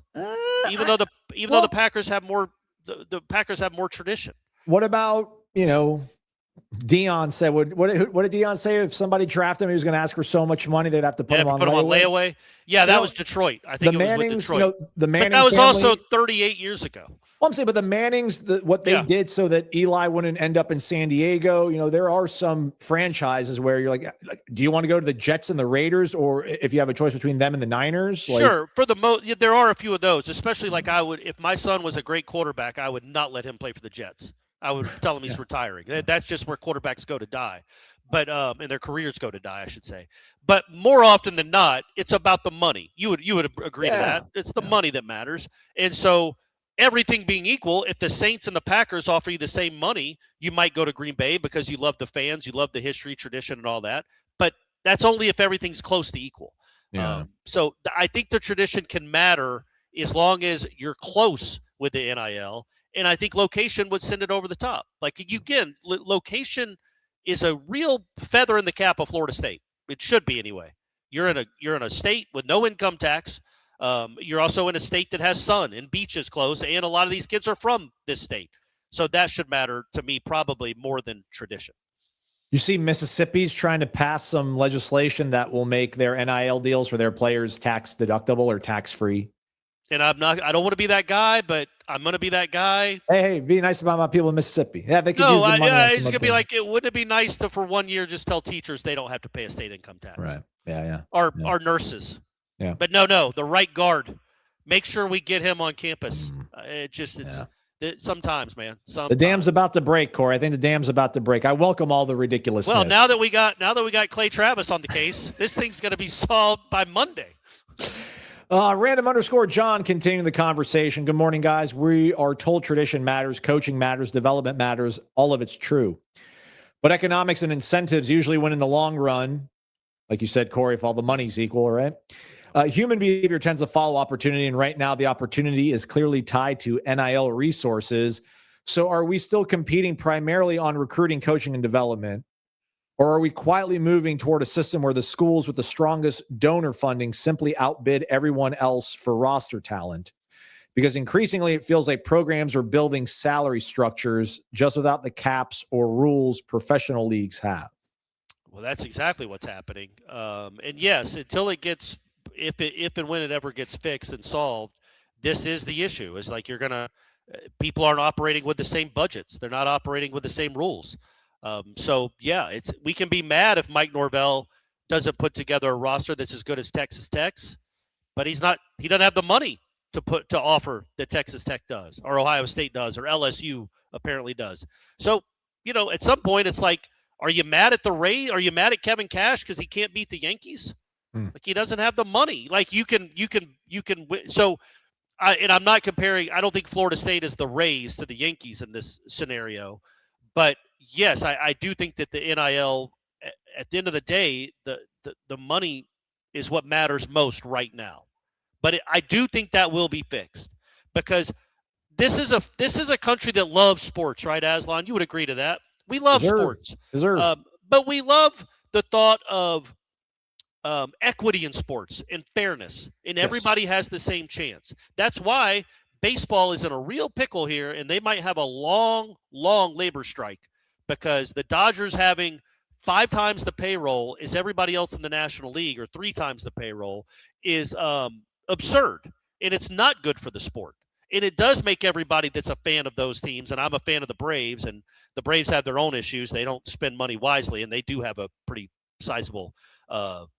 even though the Packers have more. The Packers have more tradition. What about Deion said? What did Deion say? If somebody drafted him, he was going to ask for so much money, they'd have to put him on layaway. Yeah, that was Detroit. I think it was with Detroit. The Manning but that was family, also 38 years ago. Well, I'm saying, but the Mannings, what they did so that Eli wouldn't end up in San Diego, there are some franchises where you're like, do you want to go to the Jets and the Raiders, or if you have a choice between them and the Niners? Sure. For the most, there are a few of those, especially like if my son was a great quarterback, I would not let him play for the Jets. I would tell him he's retiring. That's just where quarterbacks go to die. But and their careers go to die, I should say. But more often than not, it's about the money. You would agree to that. It's the money that matters. And so everything being equal, if the Saints and the Packers offer you the same money, you might go to Green Bay because you love the fans, you love the history, tradition, and all that. But that's only if everything's close to equal. Yeah. So I think the tradition can matter as long as you're close with the NIL. And I think location would send it over the top. Like, again, location is a real feather in the cap of Florida State. It should be anyway. You're in a state with no income tax. You're also in a state that has sun and beaches close, and a lot of these kids are from this state. So that should matter to me probably more than tradition. You see Mississippi's trying to pass some legislation that will make their NIL deals for their players tax deductible or tax free. And I don't want to be that guy, but I'm going to be that guy. Hey, be nice about my people in Mississippi. Yeah, they could use the money. It's going to be like, wouldn't it be nice to, for 1 year, just tell teachers they don't have to pay a state income tax? Right. Yeah. Our nurses. Yeah. But no, the right guard. Make sure we get him on campus. Sometimes, man. Sometimes. The dam's about to break, Corey. I think the dam's about to break. I welcome all the ridiculousness. Well, now that we got Clay Travis on the case, this thing's going to be solved by Monday. Random_John continuing the conversation. Good morning, guys. We are told tradition matters, coaching matters, development matters. All of it's true. But economics and incentives usually win in the long run. Like you said, Corey, if all the money's equal, right? Human behavior tends to follow opportunity, and right now the opportunity is clearly tied to NIL resources. So are we still competing primarily on recruiting, coaching, and development? Or are we quietly moving toward a system where the schools with the strongest donor funding simply outbid everyone else for roster talent? Because increasingly it feels like programs are building salary structures just without the caps or rules professional leagues have. Well, that's exactly what's happening. And yes, until it gets, if and when it ever gets fixed and solved, this is the issue. It's like people aren't operating with the same budgets. They're not operating with the same rules. We can be mad if Mike Norvell doesn't put together a roster that's as good as Texas Tech's, but he doesn't have the money to offer that Texas Tech does, or Ohio State does, or LSU apparently does. So, at some point it's like, are you mad at the Rays? Are you mad at Kevin Cash because he can't beat the Yankees? Like, he doesn't have the money. Like, you can win. So, and I'm not comparing. I don't think Florida State is the Rays to the Yankees in this scenario. But yes, I do think that the NIL, at the end of the day, the money is what matters most right now. But I do think that will be fixed, because this is a country that loves sports, right, Aslan? You would agree to that. We love sports, but we love the thought of equity in sports and fairness, and everybody has the same chance. That's why baseball is in a real pickle here, and they might have a long labor strike, because the Dodgers having 5 times the payroll as everybody else in the National League, or 3 times the payroll, is absurd, and it's not good for the sport. And it does make everybody that's a fan of those teams, and I'm a fan of the Braves, and the Braves have their own issues. They don't spend money wisely, and they do have a pretty sizable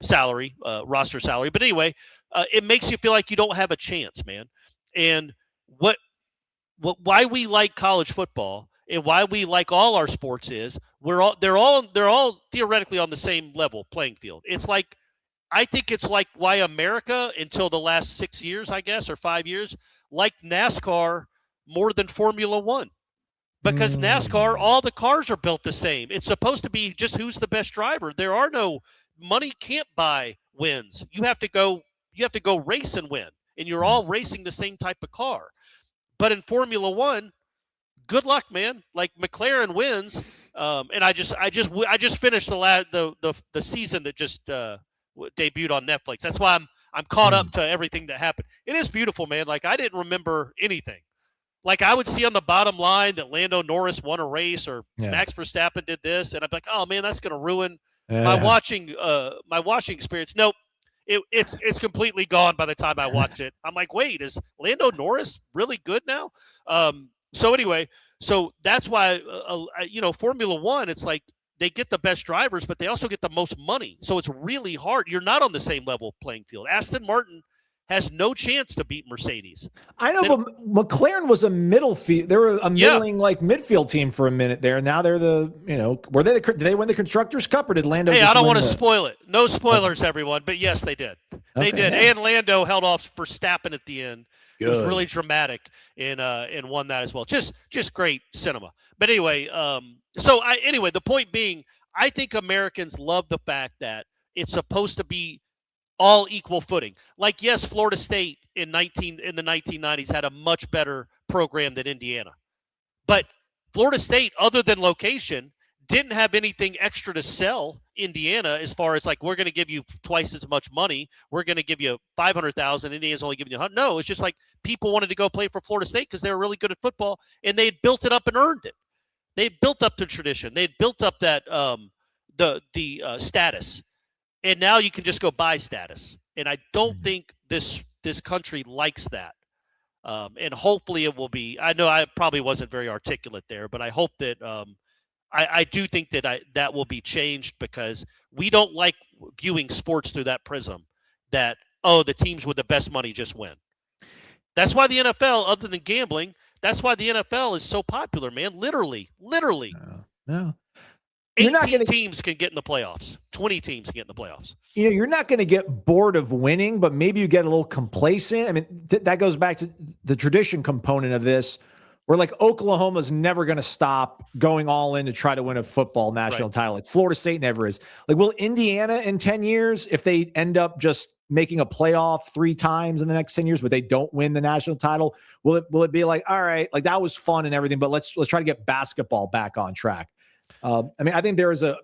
salary, roster salary. But anyway, it makes you feel like you don't have a chance, man. And why we like college football and why we like all our sports is they're all theoretically on the same level playing field. I think it's like why America, until the last 6 years, I guess, or 5 years, liked NASCAR more than Formula One. Because NASCAR, all the cars are built the same. It's supposed to be just who's the best driver. There are no money, can't buy wins. You have to go race and win, and you're all racing the same type of car. But in Formula One, good luck, man. Like McLaren wins, and I just finished the season that just debuted on Netflix. That's why I'm caught up to everything that happened. It is beautiful, man. Like, I didn't remember anything. Like, I would see on the bottom line that Lando Norris won a race, or Max Verstappen did this, and I'd be like, oh man, that's going to ruin my watching experience. Nope. It's completely gone by the time I watch it. I'm like, wait, is Lando Norris really good now? So anyway, that's why Formula One, it's like they get the best drivers, but they also get the most money. So it's really hard. You're not on the same level playing field. Aston Martin has no chance to beat Mercedes. I know, but McLaren was a middle field. They were a middling midfield team for a minute there. Now they're did they win the Constructors Cup, or did Lando? Hey, I don't want to spoil it. No spoilers, everyone. But yes, they did. They did. And Lando held off Verstappen at the end. Good. It was really dramatic and won that as well. Just great cinema. But anyway, the point being, I think Americans love the fact that it's supposed to be all equal footing. Like, yes, Florida State in the 1990s had a much better program than Indiana. But Florida State, other than location, didn't have anything extra to sell Indiana, as far as like, we're going to give you twice as much money. We're going to give you $500,000. Indiana's only giving you $100,000. No, it's just like people wanted to go play for Florida State because they were really good at football, and they had built it up and earned it. They had built up the tradition. They had built up that the status. And now you can just go buy status. And I don't think this country likes that. And hopefully it will be. I know I probably wasn't very articulate there, but I hope that I do think that that will be changed, because we don't like viewing sports through that prism that, the teams with the best money just win. That's why the NFL, other than gambling, that's why the NFL is so popular, man. Literally. No. 18 teams can get in the playoffs. 20 teams can get in the playoffs. You're not going to get bored of winning, but maybe you get a little complacent. I mean, that goes back to the tradition component of this, where like Oklahoma's never going to stop going all in to try to win a football national title. Like Florida State never is. Like, will Indiana in 10 years, if they end up just making a playoff 3 times in the next 10 years, but they don't win the national title, will it be like, all right, like that was fun and everything, but let's try to get basketball back on track? I think there is a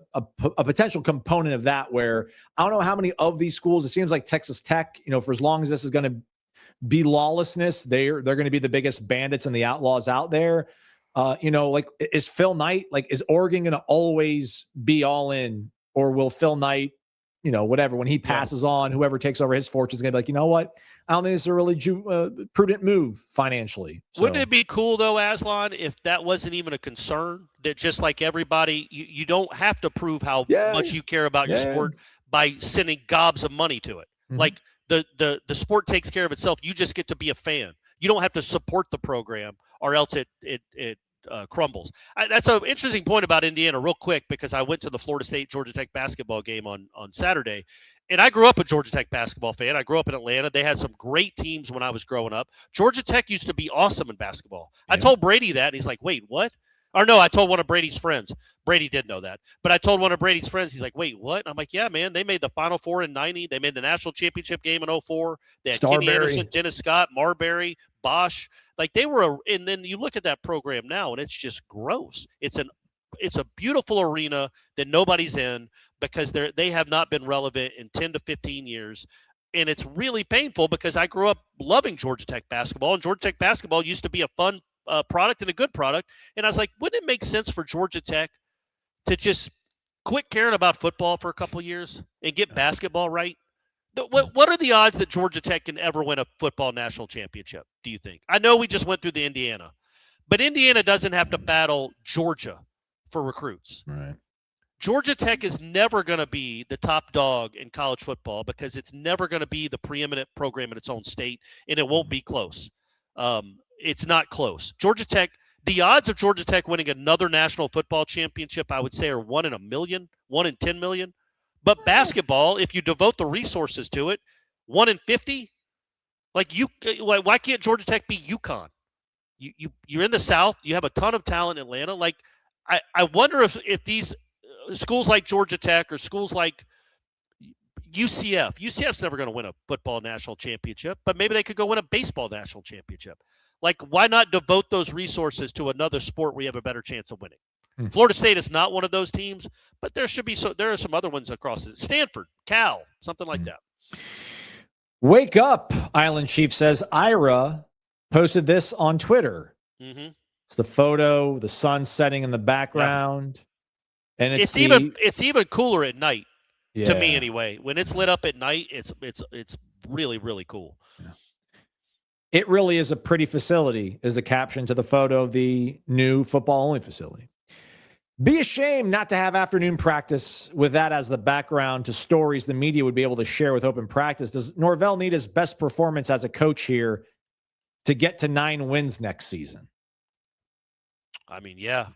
potential component of that, where I don't know how many of these schools, it seems like Texas Tech, for as long as this is going to be lawlessness, they're going to be the biggest bandits and the outlaws out there. Like, is Phil Knight, like, is Oregon going to always be all in, or will Phil Knight, whatever, when he passes on, whoever takes over his fortune is going to be like, you know what? I don't think it's a really prudent move financially. So. Wouldn't it be cool, though, Aslan, if that wasn't even a concern? That just like everybody, you don't have to prove how much you care about your sport by sending gobs of money to it. Mm-hmm. Like, the sport takes care of itself. You just get to be a fan. You don't have to support the program, or else it crumbles. That's an interesting point about Indiana, real quick, because I went to the Florida State Georgia Tech basketball game on Saturday, and I grew up a Georgia Tech basketball fan. I grew up in Atlanta. They had some great teams when I was growing up. Georgia Tech used to be awesome in basketball. Yeah. I told Brady that, and he's like, wait, what? Or no, I told one of Brady's friends. Brady did know that. But I told one of Brady's friends, he's like, wait, what? And I'm like, yeah, man, they made the Final Four in 90. They made the national championship game in 04. They had Kenny Anderson, Dennis Scott, Marbury, Bosch. Like, they were and then you look at that program now, and it's just gross. It's a beautiful arena that nobody's in, because they have not been relevant in 10 to 15 years. And it's really painful, because I grew up loving Georgia Tech basketball, and Georgia Tech basketball used to be a fun product and a good product. And I was like, wouldn't it make sense for Georgia Tech to just quit caring about football for a couple of years and get basketball right. What are the odds that Georgia Tech can ever win a football national championship, do you think? I know we just went through the Indiana, but Indiana doesn't have to battle Georgia for recruits. Right. Georgia Tech is never going to be the top dog in college football because it's never going to be the preeminent program in its own state, and it won't be close. It's not close. Georgia Tech, the odds of Georgia Tech winning another national football championship, I would say, are 1 in a million, 1 in 10 million. But basketball, if you devote the resources to it, 1 in 50. Why can't Georgia Tech be UConn? You're in the South. You have a ton of talent in Atlanta. Like, I wonder if these schools like Georgia Tech or schools like UCF's never going to win a football national championship, but maybe they could go win a baseball national championship. Like, why not devote those resources to another sport where you have a better chance of winning? Florida State is not one of those teams, but there are some other ones across it. Stanford, Cal, something like that. Wake up, Island Chief says. Ira posted this on Twitter. Mm-hmm. It's the photo, the sun setting in the background. Yeah. And it's even cooler at night, to me anyway. When it's lit up at night, it's really, really cool. Yeah. It really is a pretty facility, is the caption to the photo of the new football-only facility. Be ashamed not to have afternoon practice with that as the background to stories the media would be able to share with open practice. Does Norvell need his best performance as a coach here to get to 9 wins next season? I mean, yeah.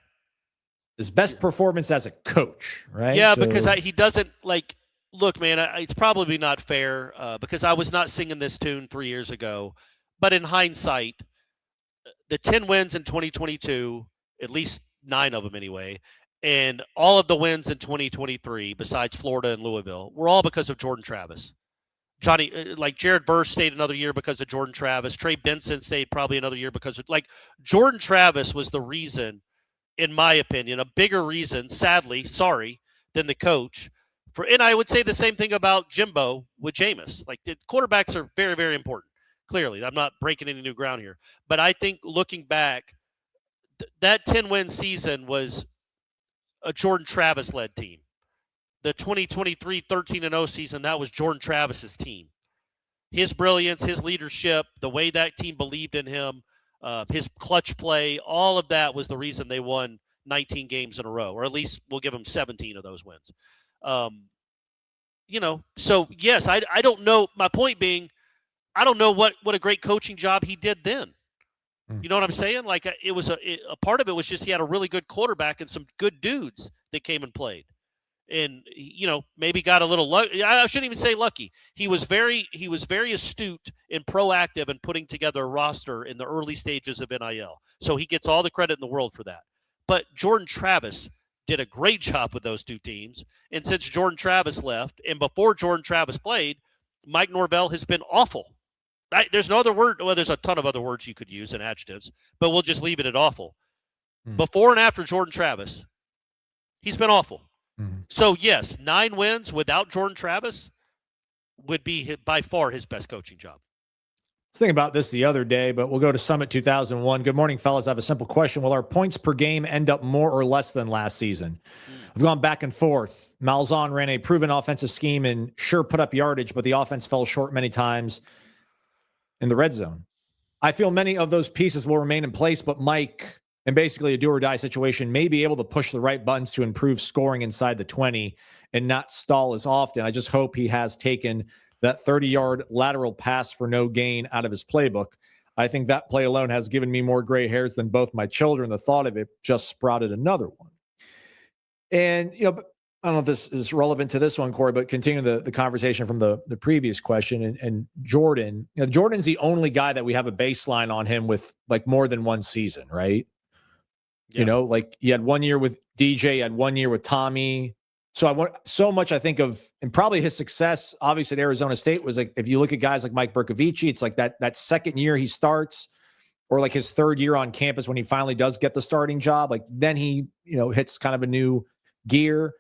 His best performance as a coach, right? Yeah, because he doesn't, like, look, man, it's probably not fair because I was not singing this tune 3 years ago. But in hindsight, the 10 wins in 2022, at least 9 of them anyway, and all of the wins in 2023, besides Florida and Louisville, were all because of Jordan Travis. Jared Verse stayed another year because of Jordan Travis. Trey Benson stayed probably another year because of, Jordan Travis was the reason, in my opinion, a bigger reason, sadly, than the coach. And I would say the same thing about Jimbo with Jameis. Like, the quarterbacks are very, very important. Clearly, I'm not breaking any new ground here. But I think looking back, that 10-win season was a Jordan Travis-led team. The 2023 13-0 season, that was Jordan Travis's team. His brilliance, his leadership, the way that team believed in him, his clutch play, all of that was the reason they won 19 games in a row, or at least we'll give them 17 of those wins. So, yes, I don't know. My point being, I don't know what a great coaching job he did then. You know what I'm saying? Like, it was a part of it was just he had a really good quarterback and some good dudes that came and played. And, maybe got a little lucky. I shouldn't even say lucky. He was very astute and proactive in putting together a roster in the early stages of NIL. So he gets all the credit in the world for that. But Jordan Travis did a great job with those two teams. And since Jordan Travis left, and before Jordan Travis played, Mike Norvell has been awful. There's no other word. Well, there's a ton of other words you could use and adjectives, but we'll just leave it at awful. Before and after Jordan Travis, he's been awful. So, yes, 9 wins without Jordan Travis would be by far his best coaching job. I was thinking about this the other day, but we'll go to Summit 2001. Good morning, fellas. I have a simple question. Will our points per game end up more or less than last season? We've gone back and forth. Malzahn ran a proven offensive scheme and sure put up yardage, but the offense fell short many times in the red zone. I feel many of those pieces will remain in place, but Mike, in basically a do-or-die situation, may be able to push the right buttons to improve scoring inside the 20 and not stall as often. I just hope he has taken that 30-yard lateral pass for no gain out of his playbook. I think that play alone has given me more gray hairs than both my children. The thought of it just sprouted another one. And, I don't know if this is relevant to this one, Corey, but continue the conversation from the previous question. And Jordan, Jordan's the only guy that we have a baseline on him with like more than one season, right? Yeah. Like you had 1 year with DJ, you had 1 year with Tommy. So I want so much, I think of, and probably his success, obviously at Arizona State was like, if you look at guys like Mike Bercovici, it's like that second year he starts, or like his third year on campus when he finally does get the starting job. Like then he, hits kind of a new gear.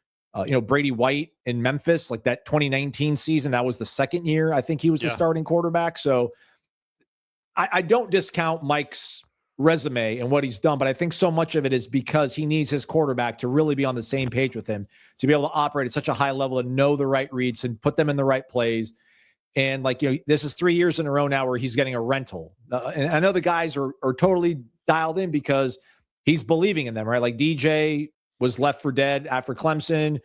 Brady White in Memphis, like that 2019 season, that was the second year I think he was the starting quarterback. So I don't discount Mike's resume and what he's done, but I think so much of it is because he needs his quarterback to really be on the same page with him, to be able to operate at such a high level and know the right reads and put them in the right plays. And this is 3 years in a row now where he's getting a rental. And I know the guys are totally dialed in because he's believing in them, right? Like DJ was left for dead after Clemson,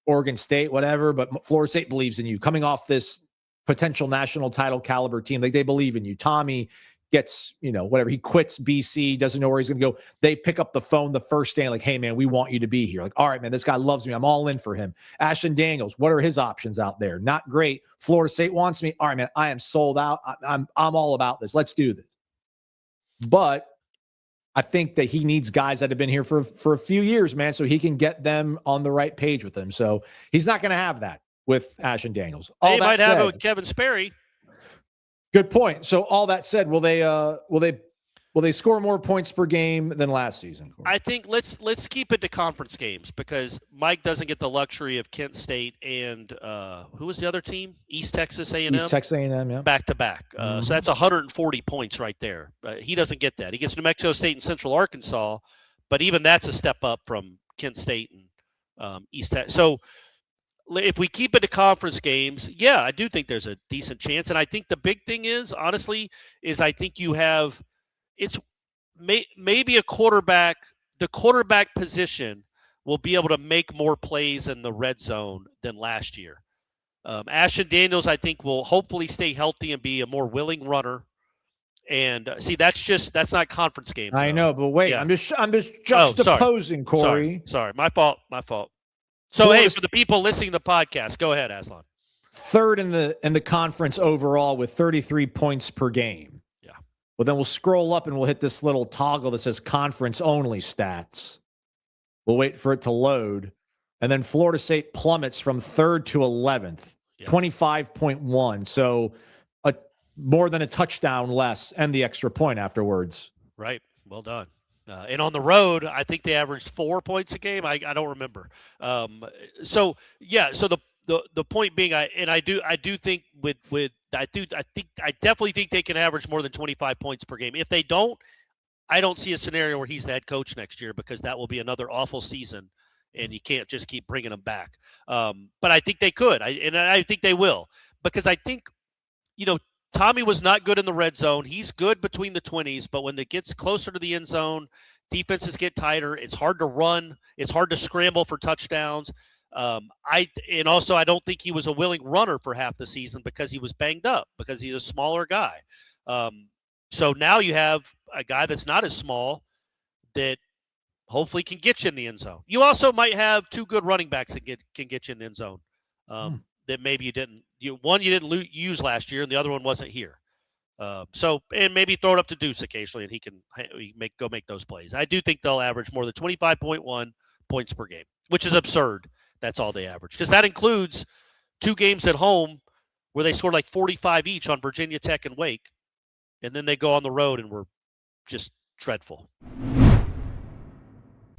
Oregon State, whatever, but Florida State believes in you. Coming off this potential national title caliber team, like they believe in you. Tommy gets, whatever, he quits BC, doesn't know where he's going to go. They pick up the phone the first day, like, hey, man, we want you to be here. Like, all right, man, this guy loves me. I'm all in for him. Ashton Daniels, what are his options out there? Not great. Florida State wants me. All right, man, I am sold out. I'm all about this. Let's do this. But I think that he needs guys that have been here for a few years, man, so he can get them on the right page with him. So he's not going to have that with Ashton Daniels. He might have it with Kevin Sperry. Good point. So all that said, will they score more points per game than last season? I think let's keep it to conference games because Mike doesn't get the luxury of Kent State and who was the other team? East Texas A&M. East Texas A&M, yeah. Back to back. So that's 140 points right there. He doesn't get that. He gets New Mexico State and Central Arkansas, but even that's a step up from Kent State and East Texas. So if we keep it to conference games, yeah, I do think there's a decent chance. And I think the big thing is, honestly, I think you have maybe a quarterback, the quarterback position will be able to make more plays in the red zone than last year. Ashton Daniels, I think, will hopefully stay healthy and be a more willing runner. And see, that's not conference games. I know, but wait, yeah. I'm just juxtaposing, Corey. Sorry, my fault. So, hey, for the people listening to the podcast, go ahead, Aslan. Third in the conference overall with 33 points per game. Yeah. Well, then we'll scroll up and we'll hit this little toggle that says conference only stats. We'll wait for it to load. And then Florida State plummets from 3rd to 11th, 25.1. So more than a touchdown less and the extra point afterwards. Right. Well done. And on the road, I think they averaged 4 points a game. I don't remember. So the point being, I definitely think they can average more than 25 points per game. If they don't, I don't see a scenario where he's the head coach next year because that will be another awful season, and you can't just keep bringing them back. But I think they could, I think they will because I think Tommy was not good in the red zone. He's good between the 20s, but when it gets closer to the end zone, defenses get tighter. It's hard to run. It's hard to scramble for touchdowns. I don't think he was a willing runner for half the season because he was banged up because he's a smaller guy. So now you have a guy that's not as small that hopefully can get you in the end zone. You also might have two good running backs that can get you in the end zone. That maybe you didn't use last year, and the other one wasn't here. And maybe throw it up to Deuce occasionally, and he can make those plays. I do think they'll average more than 25.1 points per game, which is absurd. That's all they average because that includes 2 games at home where they scored like 45 each on Virginia Tech and Wake, and then they go on the road and were just dreadful.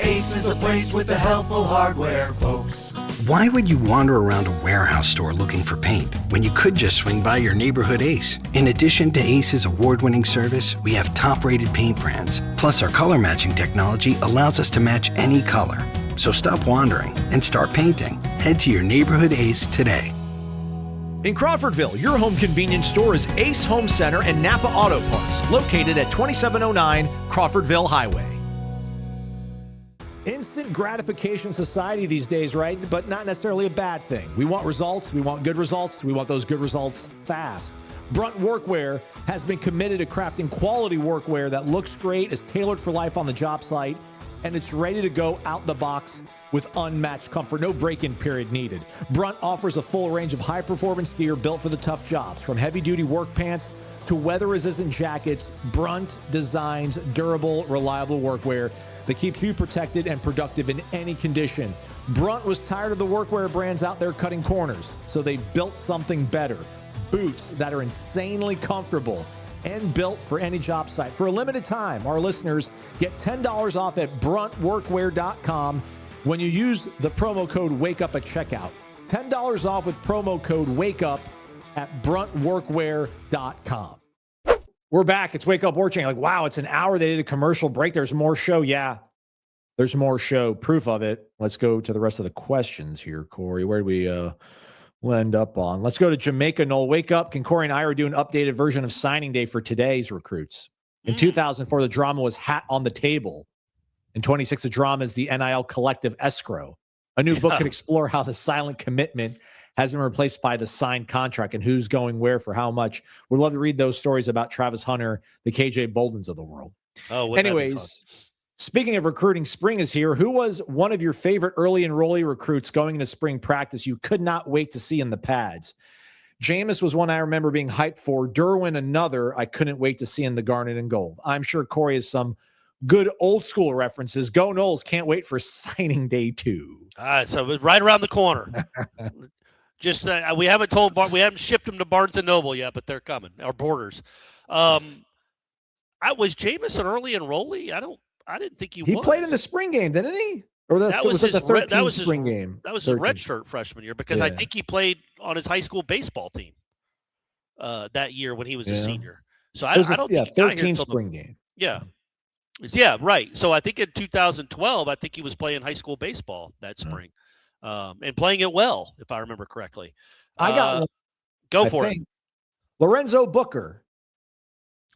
Ace is the place with the helpful hardware, folks. Why would you wander around a warehouse store looking for paint when you could just swing by your neighborhood Ace? In addition to Ace's award-winning service, we have top-rated paint brands. Plus, our color matching technology allows us to match any color. So stop wandering and start painting. Head to your neighborhood Ace today. In Crawfordville, your home convenience store is Ace Home Center and Napa Auto Parts, located at 2709 Crawfordville Highway. Instant gratification society these days, right? But not necessarily a bad thing. We want results. We want good results. We want those good results fast. Brunt Workwear has been committed to crafting quality workwear that looks great, is tailored for life on the job site, and it's ready to go out the box with unmatched comfort. No break-in period needed. Brunt offers a full range of high-performance gear built for the tough jobs, from heavy-duty work pants to weather-resistant jackets. Brunt designs durable, reliable workwear that keeps you protected and productive in any condition. Brunt was tired of the workwear brands out there cutting corners, so they built something better. Boots that are insanely comfortable and built for any job site. For a limited time, our listeners get $10 off at bruntworkwear.com when you use the promo code WAKEUP at checkout. $10 off with promo code WAKEUP at bruntworkwear.com. We're back. It's Wake Up Warchant. Like, wow, it's an hour. They did a commercial break. There's more show. Yeah, there's more show. Proof of it. Let's go to the rest of the questions here, Corey. Where do we end up on? Let's go to Jamaica. Noel, wake up. Can Corey and Ira do an updated version of signing day for today's recruits? In 2004, the drama was hat on the table. In 26, the drama is the NIL collective escrow. A new book could explore how the silent commitment has been replaced by the signed contract and who's going where for how much. We'd love to read those stories about Travis Hunter, the KJ Boldens of the world. Anyways, speaking of recruiting, spring is here. Who was one of your favorite early enrollee recruits going into spring practice you could not wait to see in the pads? Jameis was one I remember being hyped for. Derwin, another I couldn't wait to see in the garnet and gold. I'm sure Corey has some good old school references. Go Noles. Can't wait for signing day 2. So right around the corner. Just we haven't shipped them to Barnes and Noble yet, but they're coming. Our Borders. Was Jameis an early enrollee? I didn't think he was. He played in the spring game, didn't he? Or that was the 13th spring game? That was his redshirt freshman year because I think he played on his high school baseball team that year when he was a senior. So I don't think 13 spring game. Yeah, right. So I think in 2012, I think he was playing high school baseball that spring. And playing it well, if I remember correctly. I got one. Go for it. Lorenzo Booker.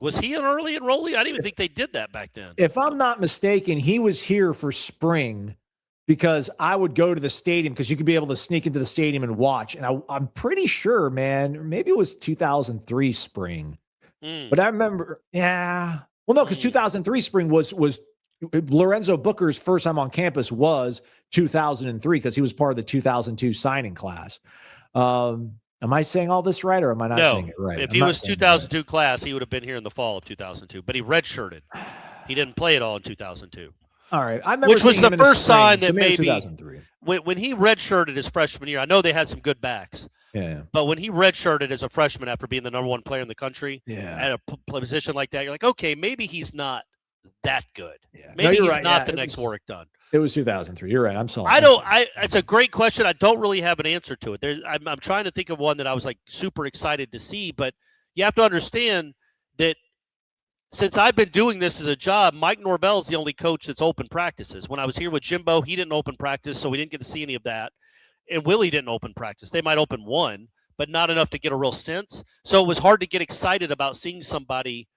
Was he an early enrollee? I didn't even think they did that back then. If I'm not mistaken, he was here for spring because I would go to the stadium because you could be able to sneak into the stadium and watch. And I'm pretty sure, man, maybe it was 2003 spring. But I remember, well, no, because 2003 spring was Lorenzo Booker's first time on campus was 2003 because he was part of the 2002 signing class. Am I saying all this right, or am I not saying it right? If he was 2002 class, he would have been here in the fall of 2002, but he redshirted. He didn't play at all in 2002. All right. I remember which was the first sign that maybe 2003. When he redshirted his freshman year, I know they had some good backs. Yeah. But when he redshirted as a freshman after being the number one player in the country at a position like that, you're like, okay, maybe he's not that good. Yeah. Maybe he's not the next Warwick Dunn. It was 2003. You're right. I'm sorry. It's a great question. I don't really have an answer to it. I'm trying to think of one that I was like super excited to see, but you have to understand that since I've been doing this as a job, Mike Norvell is the only coach that's open practices. When I was here with Jimbo, he didn't open practice, so we didn't get to see any of that. And Willie didn't open practice. They might open one, but not enough to get a real sense. So it was hard to get excited about seeing somebody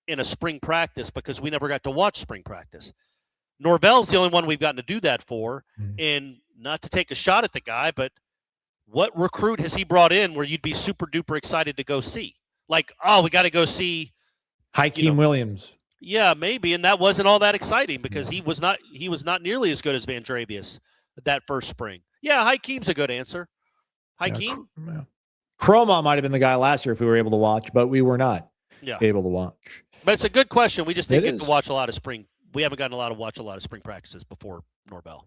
in a spring practice because we never got to watch spring practice. Norvell's the only one we've gotten to do that for. And not to take a shot at the guy, but what recruit has he brought in where you'd be super duper excited to go see? Like, we got to go see Hakeem Williams. Yeah, maybe. And that wasn't all that exciting because he was not nearly as good as Van Dravius that first spring. Yeah, Hakeem's a good answer. Hakeem? Chroma might have been the guy last year if we were able to watch, but we were not able to watch. But it's a good question. We just didn't get to watch a lot of spring. We haven't gotten to watch a lot of spring practices before Norvell.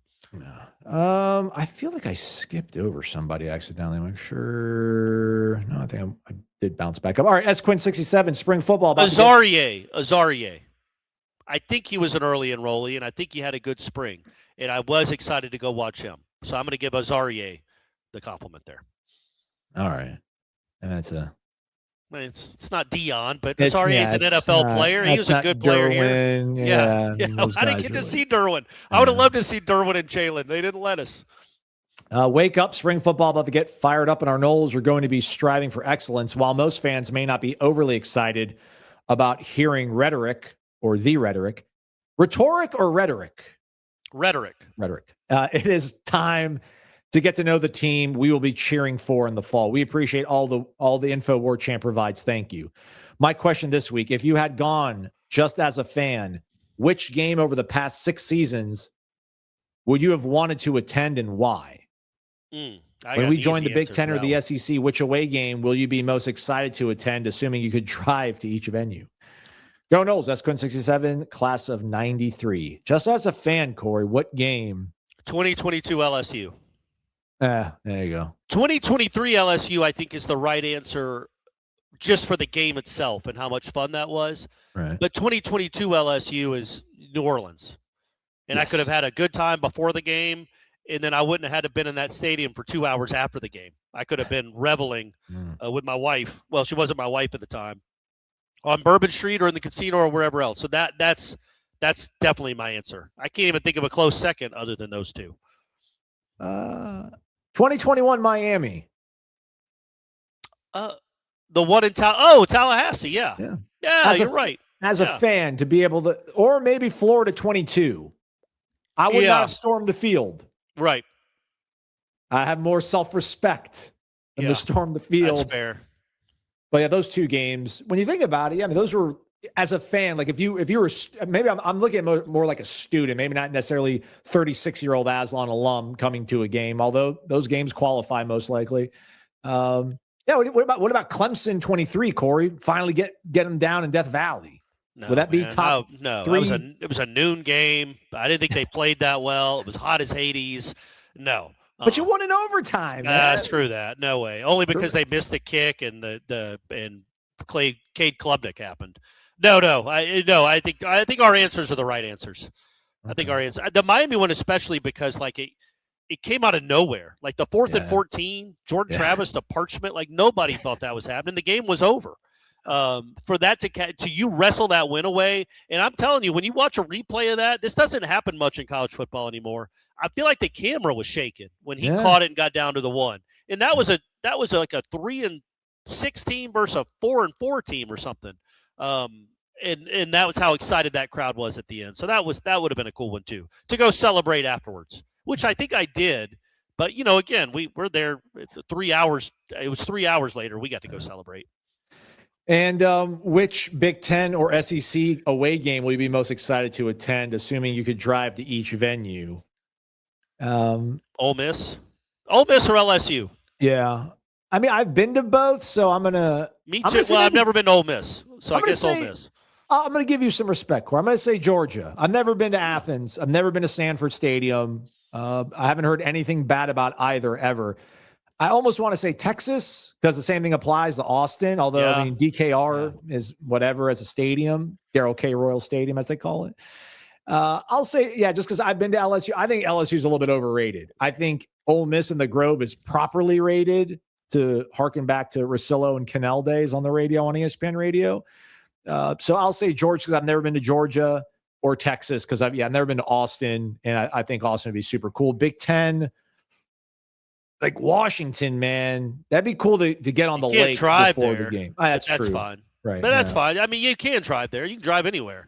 I feel like I skipped over somebody accidentally. I'm sure. No, I think I did bounce back up. All right, Quinn67, spring football. Azarie. I think he was an early enrollee, and I think he had a good spring. And I was excited to go watch him. So I'm going to give Azarie the compliment there. All right. And that's it's not Dion, but Azarie is an NFL player. He was a good player here. Yeah. I didn't get to see Derwin. I would have loved to see Derwin and Jalen. They didn't let us. Wake up, spring football about to get fired up, and our Noles are going to be striving for excellence. While most fans may not be overly excited about hearing rhetoric or the rhetoric, rhetoric or rhetoric? Rhetoric. It is time to get to know the team we will be cheering for in the fall. We appreciate all the info Warchant provides. Thank you. My question this week, if you had gone just as a fan, which game over the past 6 seasons would you have wanted to attend and why? When we join the Big Ten or the SEC, which away game will you be most excited to attend, assuming you could drive to each venue? Go Noles, Quinn67, class of 93. Just as a fan, Corey, what game? 2022 LSU. There you go. 2023 LSU, I think, is the right answer just for the game itself and how much fun that was. Right. But 2022 LSU is New Orleans. And I could have had a good time before the game, and then I wouldn't have had to been in that stadium for 2 hours after the game. I could have been reveling with my wife. Well, she wasn't my wife at the time. on Bourbon Street or in the casino or wherever else. So that's definitely my answer. I can't even think of a close second other than those two. 2021 Miami. The one in Tallahassee. Yeah. You're right. As a fan, to be able to, or maybe Florida 22. I would not have stormed the field. Right. I have more self-respect than to storm the field. That's fair. But yeah, those two games, when you think about it, I mean, those were, as a fan, like if you were, maybe I'm looking at more like a student, maybe not necessarily 36-year-old Aslan alum coming to a game, although those games qualify most likely. What about Clemson 23, Corey? Finally get them down in Death Valley. No, would that be top? No, three? It was a noon game. I didn't think they played that well. It was hot as Hades. No. But you won in overtime. Screw that. No way. Only because they missed a kick and Cade Klubnik happened. No. I think our answers are the right answers. Okay. I think our answer, the Miami one, especially because like it came out of nowhere. Like the 4th and 14, Jordan Travis to Parchment. Like nobody thought that was happening. The game was over. For that to you wrestle that win away, and I'm telling you, when you watch a replay of that, this doesn't happen much in college football anymore. I feel like the camera was shaking when he caught it and got down to the 1, and that was like a 3-6 team versus a 4-4 team or something. And that was how excited that crowd was at the end. So that would have been a cool one too, to go celebrate afterwards, which I think I did. But again, we're there 3 hours. It was 3 hours later. We got to go celebrate. And which Big Ten or SEC away game will you be most excited to attend, assuming you could drive to each venue? Ole Miss or LSU? Yeah. I mean, I've been to both, so I'm going to – Me too. Well, I've never been to Ole Miss, so I guess Ole Miss. I'm going to give you some respect, Corey. I'm going to say Georgia. I've never been to Athens. I've never been to Sanford Stadium. I haven't heard anything bad about either ever. I almost want to say Texas because the same thing applies to Austin, although, I mean, DKR is whatever as a stadium, Darrell K. Royal Stadium, as they call it. I'll say, just because I've been to LSU. I think LSU is a little bit overrated. I think Ole Miss and the Grove is properly rated, to harken back to Russillo and Cannell days on the radio, on ESPN radio. So I'll say Georgia because I've never been to Georgia, or Texas because I've never been to Austin, and I think Austin would be super cool. Big Ten. Like Washington, man, that'd be cool to get on the lake before the game. That's fine, right? But that's fine. I mean, you can drive there. You can drive anywhere,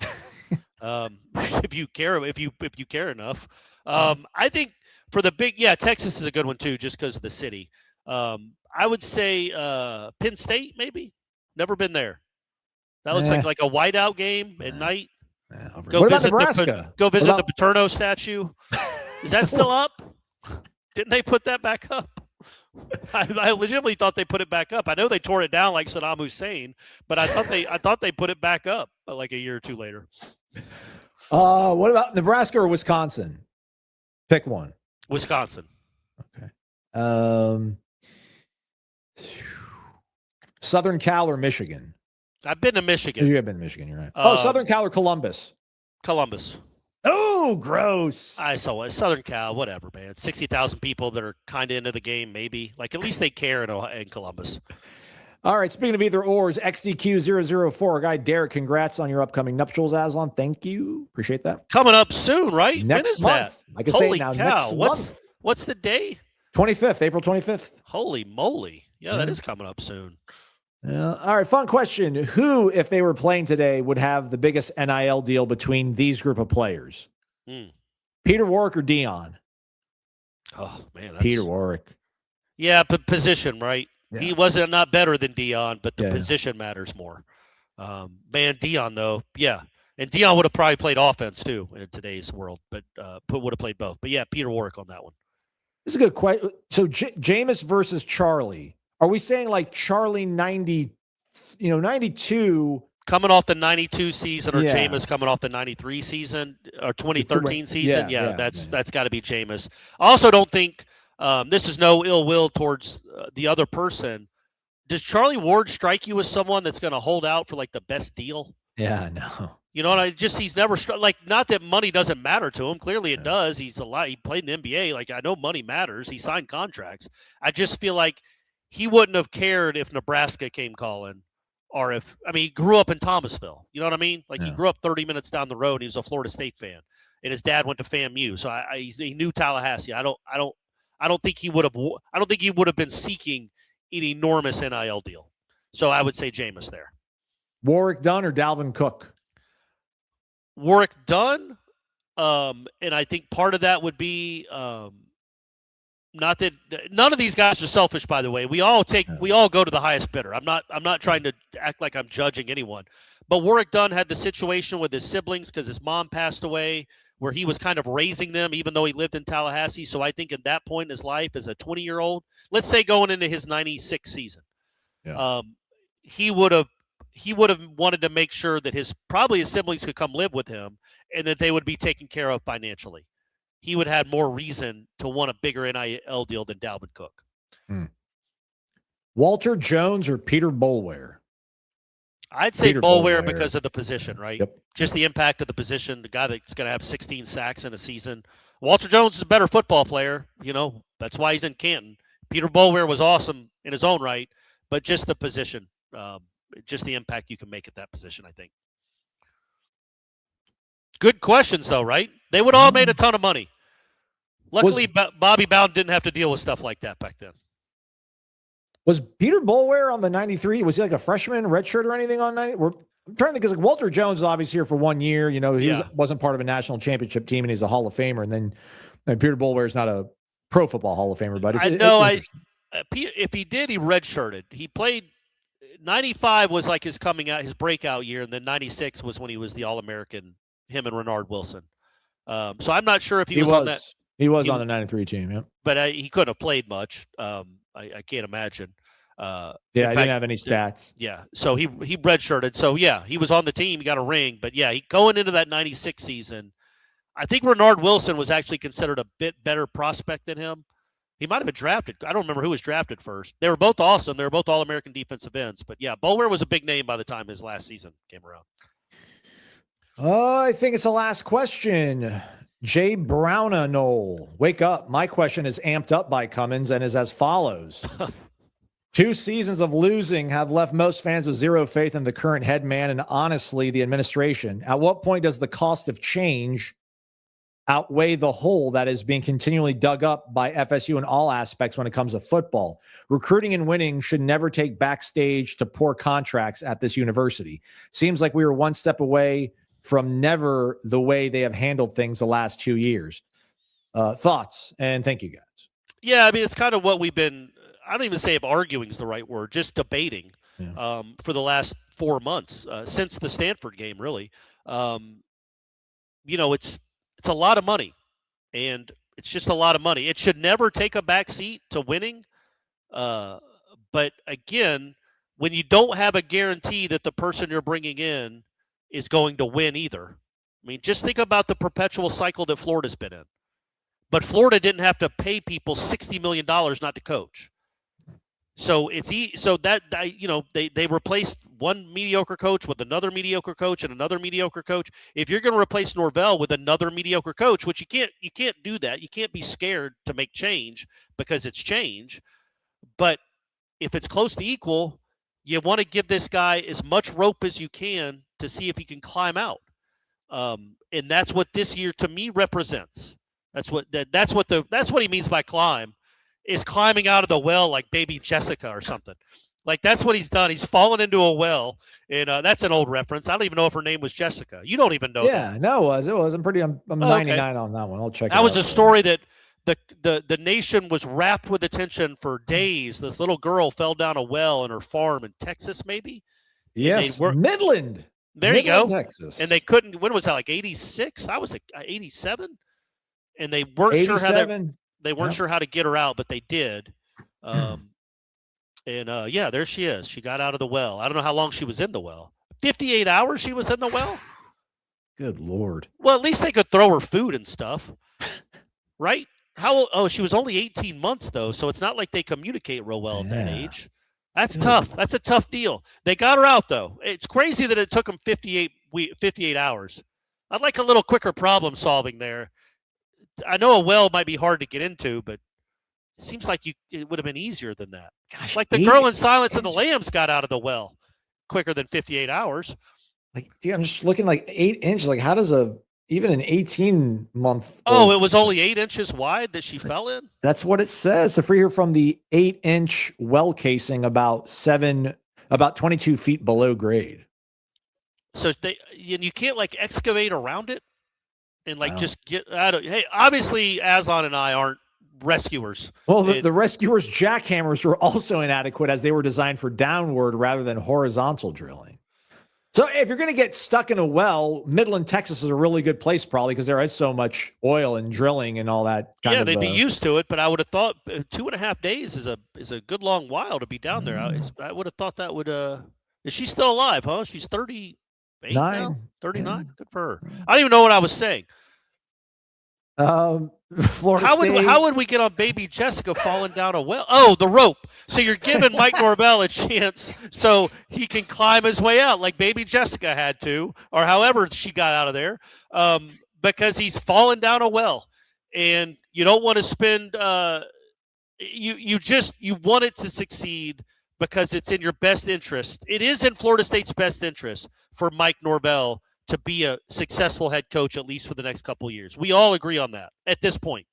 if you care enough. I think for the big, Texas is a good one too, just because of the city. I would say Penn State, maybe. Never been there. That looks like a whiteout game at night. What about Nebraska? Go visit the Paterno statue. Is that still up? Didn't they put that back up? I legitimately thought they put it back up. I know they tore it down like Saddam Hussein, but I thought they put it back up like a year or two later. What about Nebraska or Wisconsin? Pick one. Wisconsin. Okay. Southern Cal or Michigan? I've been to Michigan. You have been to Michigan, you're right. Southern Cal or Columbus? Columbus. Oh, gross. I saw it. Southern Cal, whatever, man. 60,000 people that are kind of into the game, maybe. Like, at least they care in Columbus. All right, speaking of either ors, XDQ004, our guy Derek, congrats on your upcoming nuptials, Aslan. Thank you. Appreciate that. Coming up soon, right? Next when is month. that? I can Holy say now, cow. next month. What's the day? 25th, April 25th. Holy moly. Yeah, that is coming up soon. All right, fun question. Who, if they were playing today, would have the biggest NIL deal between these group of players? Peter Warwick or Dion? Oh, man. Peter Warwick. Yeah, but position, right? Yeah. He wasn't not better than Dion, but the position matters more. Man, Dion, though, yeah. And Dion would have probably played offense, too, in today's world, but would have played both. But, yeah, Peter Warwick on that one. This is a good question. So, Jameis versus Charlie. Are we saying like Charlie 92? Coming off the 92 season, or Jameis coming off the 93 season, or 2013 season? That's got to be Jameis. I also don't think this is no ill will towards the other person. Does Charlie Ward strike you as someone that's going to hold out for like the best deal? Yeah, no. You know, and he's never not that money doesn't matter to him. Clearly it does. He's he played in the NBA. Like, I know money matters. He signed contracts. I just feel like he wouldn't have cared if Nebraska came calling or he grew up in Thomasville. You know what I mean? Like Yeah. he grew up 30 minutes down the road. And he was a Florida State fan, and his dad went to FAMU, so he knew Tallahassee. I don't think he would have been seeking an enormous NIL deal. So I would say Jameis there. Warwick Dunn or Dalvin Cook? Warwick Dunn, and I think part of that would be not that none of these guys are selfish. By the way, we all go to the highest bidder. I'm not trying to act like I'm judging anyone, but Warwick Dunn had the situation with his siblings because his mom passed away, where he was kind of raising them, even though he lived in Tallahassee. So I think at that point in his life, as a 20-year-old, let's say going into his 96 season, he would have wanted to make sure that his siblings could come live with him and that they would be taken care of financially. He would have more reason to want a bigger NIL deal than Dalvin Cook. Walter Jones or Peter Boulware? I'd say Peter Boulware Boulware. because of the position, right? Yep. Just the impact of the position, the guy that's going to have 16 sacks in a season. Walter Jones is a better football player. That's why he's in Canton. Peter Boulware was awesome in his own right, but just the position, just the impact you can make at that position, I think. Good questions, though, right? They would all made a ton of money. Luckily, Bobby Bowden didn't have to deal with stuff like that back then. Was Peter Boulware on the 93? Was he like a freshman, redshirt or anything on 90? I'm trying to think, because Walter Jones is obviously here for 1 year. He wasn't part of a national championship team, and he's a Hall of Famer. And then Peter Boulware is not a pro football Hall of Famer, but it's interesting. If he did, he redshirted. He played 95 was like his breakout year, and then 96 was when he was the All-American, him and Renard Wilson. So I'm not sure if he was on that. He was on the 93 team, yeah. But he couldn't have played much. I can't imagine. I didn't have any stats. Yeah, so he redshirted. So, yeah, he was on the team. He got a ring. But, yeah, going into that 96 season, I think Renard Wilson was actually considered a bit better prospect than him. He might have been drafted. I don't remember who was drafted first. They were both awesome. They were both All-American defensive ends. But, yeah, Boulware was a big name by the time his last season came around. I think it's the last question. Jay Browna Knoll, wake up. My question is amped up by Cummins and is as follows. 2 seasons of losing have left most fans with zero faith in the current head man and honestly the administration. At what point does the cost of change outweigh the hole that is being continually dug up by FSU in all aspects when it comes to football? Recruiting and winning should never take backstage to poor contracts at this university. Seems like we were one step away from never the way they have handled things the last 2 years. Thoughts, and thank you, guys. Yeah, I mean, it's kind of what we've been, I don't even say if arguing is the right word, just debating for the last 4 months, since the Stanford game, really. It's a lot of money, and it's just a lot of money. It should never take a back seat to winning. But, again, when you don't have a guarantee that the person you're bringing in is going to win either. I mean, just think about the perpetual cycle that Florida's been in. But Florida didn't have to pay people $60 million not to coach. So they replaced one mediocre coach with another mediocre coach and another mediocre coach. If you're going to replace Norvell with another mediocre coach, which you can't do that. You can't be scared to make change because it's change. But if it's close to equal, you want to give this guy as much rope as you can to see if he can climb out. And that's what this year to me represents. That's what he means by climb, is climbing out of the well like baby Jessica or something. Like that's what he's done. He's fallen into a well, and that's an old reference. I don't even know if her name was Jessica. You don't even know. Yeah, that. No, it was. I'm 99 okay. on that one. I'll check. That was a story that the nation was wrapped with attention for days. This little girl fell down a well in her farm in Texas, maybe. Yes, Midland. There Midland, you go. Texas. And they couldn't. When was that? Like 86? I was like 87. And they weren't 87. sure how they weren't sure how to get her out, but they did. There she is. She got out of the well. I don't know how long she was in the well. 58 hours she was in the well? Good Lord. Well, at least they could throw her food and stuff. Right? She was only 18 months, though, so it's not like they communicate real well at that age. That's tough. That's a tough deal. They got her out, though. It's crazy that it took them 58 hours. I'd like a little quicker problem solving there. I know a well might be hard to get into, but it seems like it would have been easier than that. Gosh, like the girl in Silence of the Lambs got out of the well. quicker than 58 hours. Like, dude, I'm just looking like 8 inches. Like, how does even an 18-month? Oh, it was only 8 inches wide that she fell in? That's what it says. The free here from the 8-inch well casing about 22 feet below grade. So you can't like excavate around it and like just get out of. Hey, obviously, Aslan and I aren't rescuers. Well, the rescuers' jackhammers were also inadequate as they were designed for downward rather than horizontal drilling. So if you're going to get stuck in a well, Midland, Texas is a really good place probably because there is so much oil and drilling and all that. They'd be used to it, but I would have thought 2.5 days is a good long while to be down there. I would have thought that would. Is she still alive? Huh? She's 38 now? 39. Yeah. Good for her. I don't even know what I was saying. Florida State. How would we get on baby Jessica falling down a well? Oh, the rope. So you're giving Mike Norvell a chance so he can climb his way out like baby Jessica had to, or however she got out of there, because he's fallen down a well. And you don't want to spend you want it to succeed because it's in your best interest. It is in Florida State's best interest for Mike Norvell to be a successful head coach, at least for the next couple of years. We all agree on that at this point.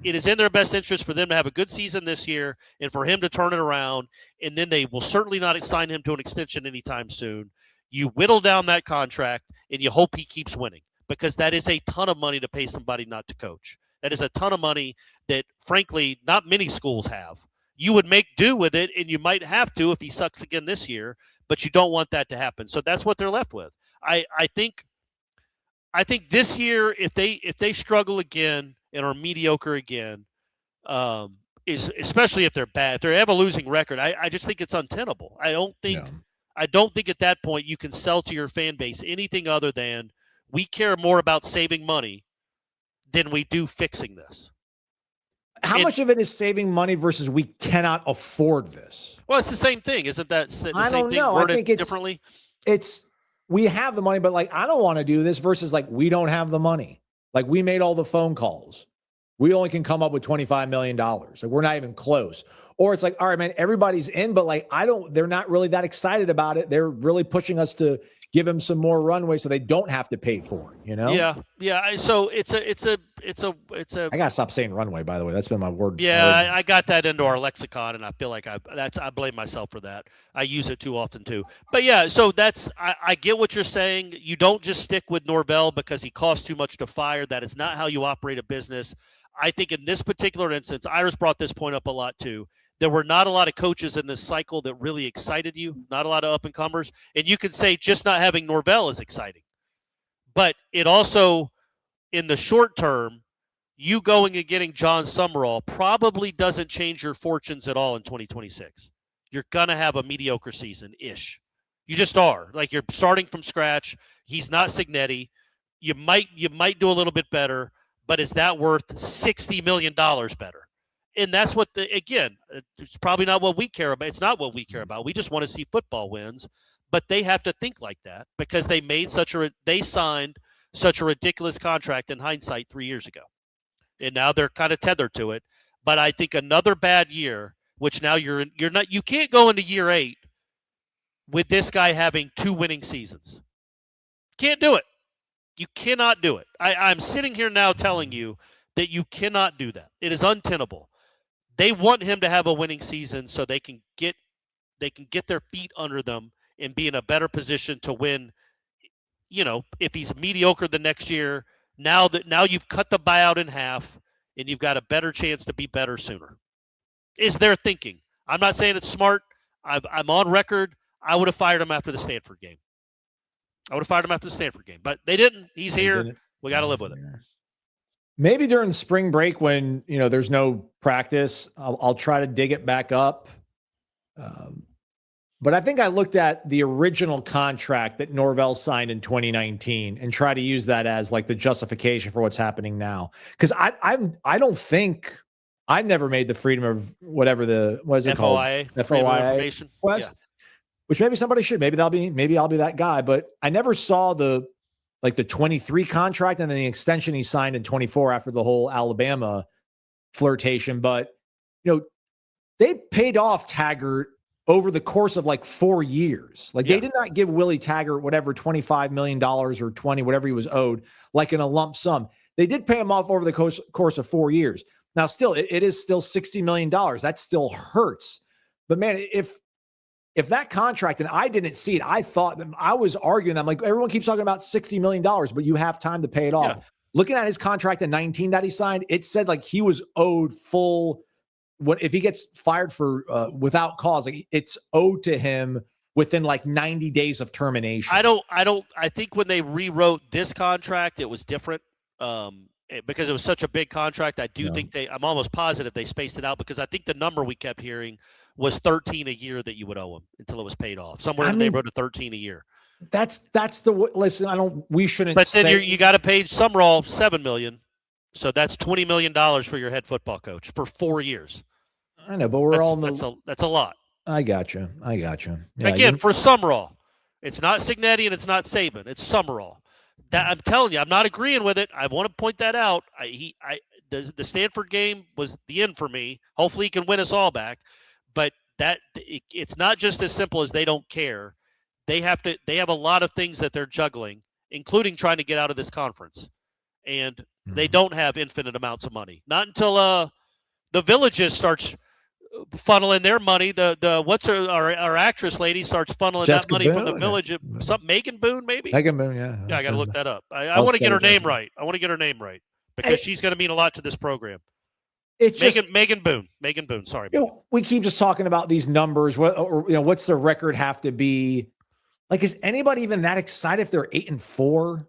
It is in their best interest for them to have a good season this year and for him to turn it around, and then they will certainly not assign him to an extension anytime soon. You whittle down that contract, and you hope he keeps winning because that is a ton of money to pay somebody not to coach. That is a ton of money that, frankly, not many schools have. You would make do with it, and you might have to if he sucks again this year, but you don't want that to happen. So that's what they're left with. I think this year, if they struggle again and are mediocre again, especially if they're bad, if they have a losing record, I just think it's untenable. I don't think at that point you can sell to your fan base anything other than we care more about saving money than we do fixing this. How much of it is saving money versus we cannot afford this? Well, it's the same thing. Isn't that the same thing? I don't know. I think differently? It's we have the money, but like, I don't want to do this versus like, we don't have the money. Like we made all the phone calls. We only can come up with $25 million. Like we're not even close. Or it's like, all right, man, everybody's in, but like, they're not really that excited about it. They're really pushing us to give them some more runway so they don't have to pay for it, you know? Yeah. So it's a. I gotta stop saying runway, by the way. That's been my word. Yeah, I got that into our lexicon, and I feel like I blame myself for that. I use it too often too. But yeah, so I get what you're saying. You don't just stick with Norvell because he costs too much to fire. That is not how you operate a business. I think in this particular instance, Iris brought this point up a lot too. There were not a lot of coaches in this cycle that really excited you, not a lot of up-and-comers. And you can say just not having Norvell is exciting. But it also, in the short term, you going and getting John Summerall probably doesn't change your fortunes at all in 2026. You're going to have a mediocre season-ish. You just are. Like you're starting from scratch. He's not Signetti. You might do a little bit better, but is that worth $60 million better? And that's what it's probably not what we care about. It's not what we care about. We just want to see football wins, but they have to think like that because they signed such a ridiculous contract in hindsight 3 years ago. And now they're kind of tethered to it. But I think another bad year, which now you can't go into year 8 with this guy having 2 winning seasons. Can't do it. You cannot do it. I'm sitting here now telling you that you cannot do that. It is untenable. They want him to have a winning season so they can get their feet under them and be in a better position to win. You know, if he's mediocre the next year, now you've cut the buyout in half and you've got a better chance to be better sooner. Is their thinking. I'm not saying it's smart. I'm on record. I would have fired him after the Stanford game. But they didn't. He's here. We got to live with it. Maybe during the spring break when, there's no practice, I'll try to dig it back up. But I think I looked at the original contract that Norvell signed in 2019 and try to use that as like the justification for what's happening now. Because I don't think I've never made the freedom of whatever what is it called? FOIA request, which maybe somebody should. Maybe I'll be that guy. But I never saw the 23 contract and then the extension he signed in 24 after the whole Alabama flirtation. But, they paid off Taggart over the course of like 4 years. Like they did not give Willie Taggart whatever $25 million or 20, whatever he was owed, like in a lump sum. They did pay him off over the course of 4 years. Now, still, it is still $60 million. That still hurts. But man, if that contract, and I didn't see it, I thought, I was arguing that, I'm like, everyone keeps talking about $60 million, but you have time to pay it off. Yeah. Looking at his contract in 19 that he signed, it said like he was owed full. What if he gets fired for without cause? Like it's owed to him within like 90 days of termination. I think when they rewrote this contract, it was different because it was such a big contract. I do think I'm almost positive they spaced it out, because I think the number we kept hearing was 13 a year that you would owe him until it was paid off. Somewhere they wrote a 13 a year. That's the listen. We shouldn't. But then you got to pay Summerall $7 million, so that's $20 million for your head football coach for 4 years. I know, but that's a lot. I got you. Yeah, again, for Summerall, it's not Cignetti and it's not Saban. It's Summerall. That I'm telling you, I'm not agreeing with it. I want to point that out. The Stanford game was the end for me. Hopefully, he can win us all back. But it's not just as simple as they don't care. They have a lot of things that they're juggling, including trying to get out of this conference. And they don't have infinite amounts of money. Not until the Villages starts funneling their money. What's our actress lady starts funneling Jessica that money Boone? from the Village. Something Megan Boone, maybe? Megan Boone, yeah. Yeah, I got to look that up. I want to get her name right. I want to get her name right because she's going to mean a lot to this program. It's Megan Boone. Megan Boone. Sorry. We keep just talking about these numbers. What's the record have to be? Like, is anybody even that excited if they're 8-4,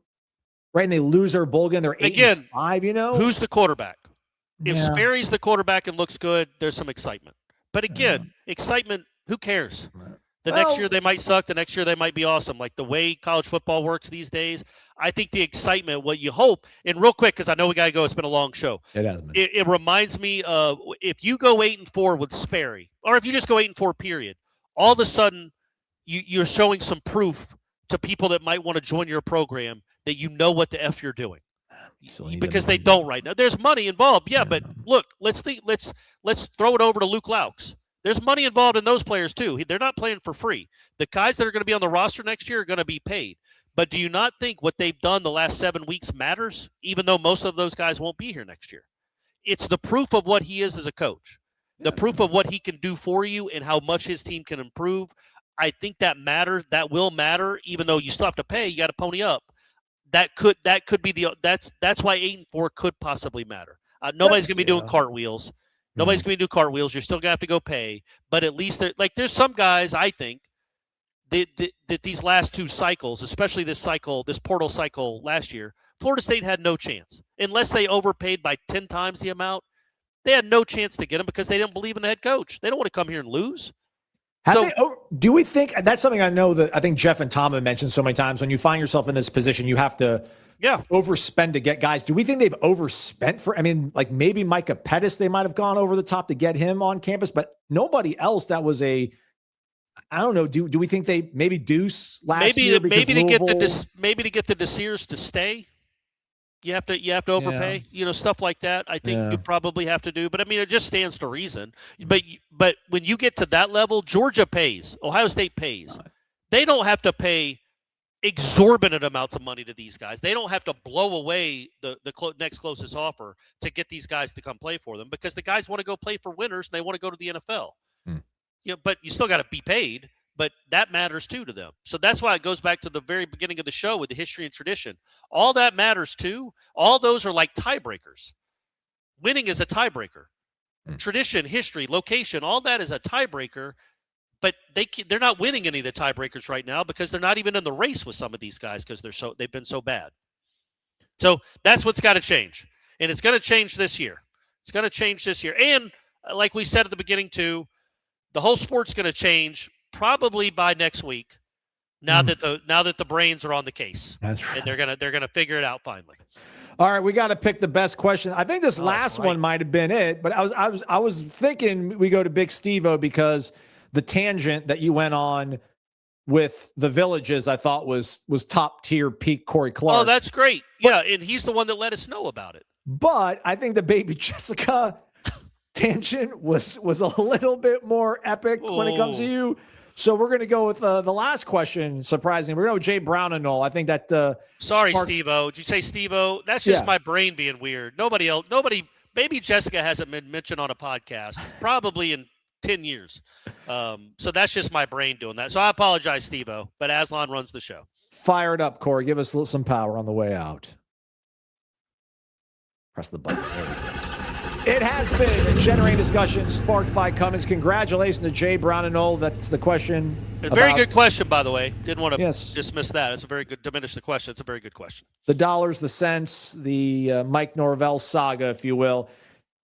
right? And they lose their bowl game, they're 8-5. Who's the quarterback? If Sperry's the quarterback and looks good, there's some excitement. But again, excitement. Who cares? Next year they might suck. The next year they might be awesome. Like the way college football works these days, I think the excitement, what you hope, and real quick, because I know we got to go. It's been a long show. It has been. It reminds me of if you go 8-4 with Sperry, or if you just go 8-4, period, all of a sudden you're showing some proof to people that might want to join your program that you know what the F you're doing. Because they don't right now. There's money involved. Yeah, but look, let's throw it over to Luke Laux. There's money involved in those players too. They're not playing for free. The guys that are going to be on the roster next year are going to be paid. But do you not think what they've done the last 7 weeks matters, even though most of those guys won't be here next year? It's the proof of what he is as a coach, the proof of what he can do for you and how much his team can improve. I think that matters. That will matter, even though you still have to pay. You got to pony up. That could be that's why 8-4 could possibly matter. Nobody's going to be doing cartwheels. Nobody's going to do cartwheels. You're still going to have to go pay. But at least there's some guys, I think, that these last 2 cycles, especially this portal cycle last year, Florida State had no chance. Unless they overpaid by 10 times the amount, they had no chance to get him because they didn't believe in the head coach. They don't want to come here and lose. Do we think that's something I know that I think Jeff and Tom have mentioned so many times? When you find yourself in this position, you have to overspend to get guys. Do we think they've overspent like maybe Micah Pettis, they might have gone over the top to get him on campus, but nobody else that was I don't know. Do we think they maybe Deuce last year? Maybe to get the Desirs to stay. You have to overpay, stuff like that. I think you probably have to do, but I mean, it just stands to reason. But when you get to that level, Georgia pays, Ohio State pays. They don't have to pay exorbitant amounts of money to these guys. They don't have to blow away the next closest offer to get these guys to come play for them because the guys want to go play for winners and they want to go to the NFL. But you still got to be paid. But that matters too to them. So that's why it goes back to the very beginning of the show with the history and tradition. All that matters too. All those are like tiebreakers. Winning is a tiebreaker. Tradition, history, location, all that is a tiebreaker. But they're not winning any of the tiebreakers right now because they're not even in the race with some of these guys because they've been so bad. So that's what's got to change. And it's going to change this year. And like we said at the beginning too, the whole sport's going to change probably by next week. Now that the brains are on the case, that's right. And they're gonna figure it out finally. All right, we got to pick the best question. I think this last one might have been it, but I was thinking we go to Big Steve-O because the tangent that you went on with the Villages I thought was top tier peak Corey Clark. Oh, that's great. Yeah, and he's the one that let us know about it. But I think the baby Jessica. tangent was a little bit more epic when it comes to you. So we're going to go with the last question. Surprisingly, we're going to go with Jay Brown and Noel. I think that. Sorry, Steve-O. Did you say Steve-O? That's just my brain being weird. Nobody. Maybe Jessica hasn't been mentioned on a podcast probably in 10 years. So that's just my brain doing that. So I apologize, Steve-O. But Aslan runs the show. Fired up, Corey. Give us some power on the way out. Press the button. There we go. It has been a generating discussion sparked by Cummins. Congratulations to Jay Brown and Noel. That's the question. A very good question, by the way. Didn't want to dismiss that. It's a very good, diminish the question. It's a very good question. The dollars, the cents, the Mike Norvell saga, if you will.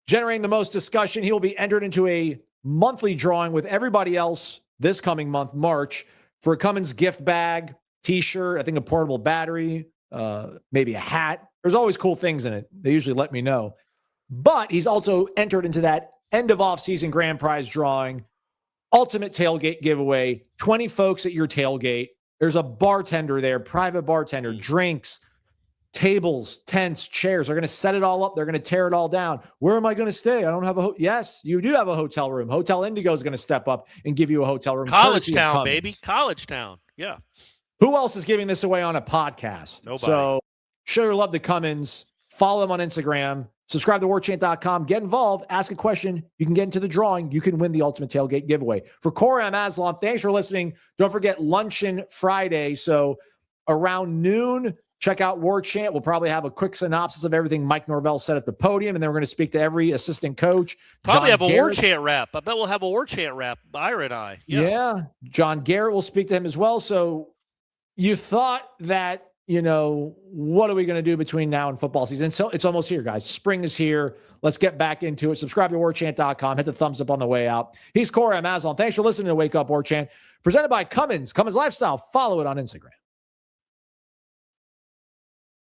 Generating the most discussion. He will be entered into a monthly drawing with everybody else this coming month, March, for a Cummins gift bag, T-shirt, I think a portable battery, maybe a hat. There's always cool things in it. They usually let me know. But he's also entered into that end of off-season grand prize drawing, ultimate tailgate giveaway, 20 folks at your tailgate. There's a bartender there, private bartender, drinks, tables, tents, chairs. They're going to set it all up. They're going to tear it all down. Where am I going to stay? I don't have a Yes, you do have a hotel room. Hotel Indigo is going to step up and give you a hotel room. College Town, baby. College Town. Yeah. Who else is giving this away on a podcast? Nobody. So show your love to Cummins. Follow him on Instagram. Subscribe to warchant.com. Get involved. Ask a question. You can get into the drawing. You can win the ultimate tailgate giveaway. For Corey, I'm Aslan. Thanks for listening. Don't forget Luncheon Friday. So around noon, check out Warchant. We'll probably have a quick synopsis of everything Mike Norvell said at the podium, and then we're going to speak to every assistant coach. Probably have a Warchant rap. I bet we'll have a Warchant rap, Byron and I. Yeah. John Garrett will speak to him as well. So you thought that, what are we going to do between now and football season? So it's almost here, guys. Spring is here. Let's get back into it. Subscribe to warchant.com. Hit the thumbs up on the way out. He's Corey. I'm Aslan. Thanks for listening to Wake Up Warchant. Presented by Cummins. Cummins Lifestyle. Follow it on Instagram.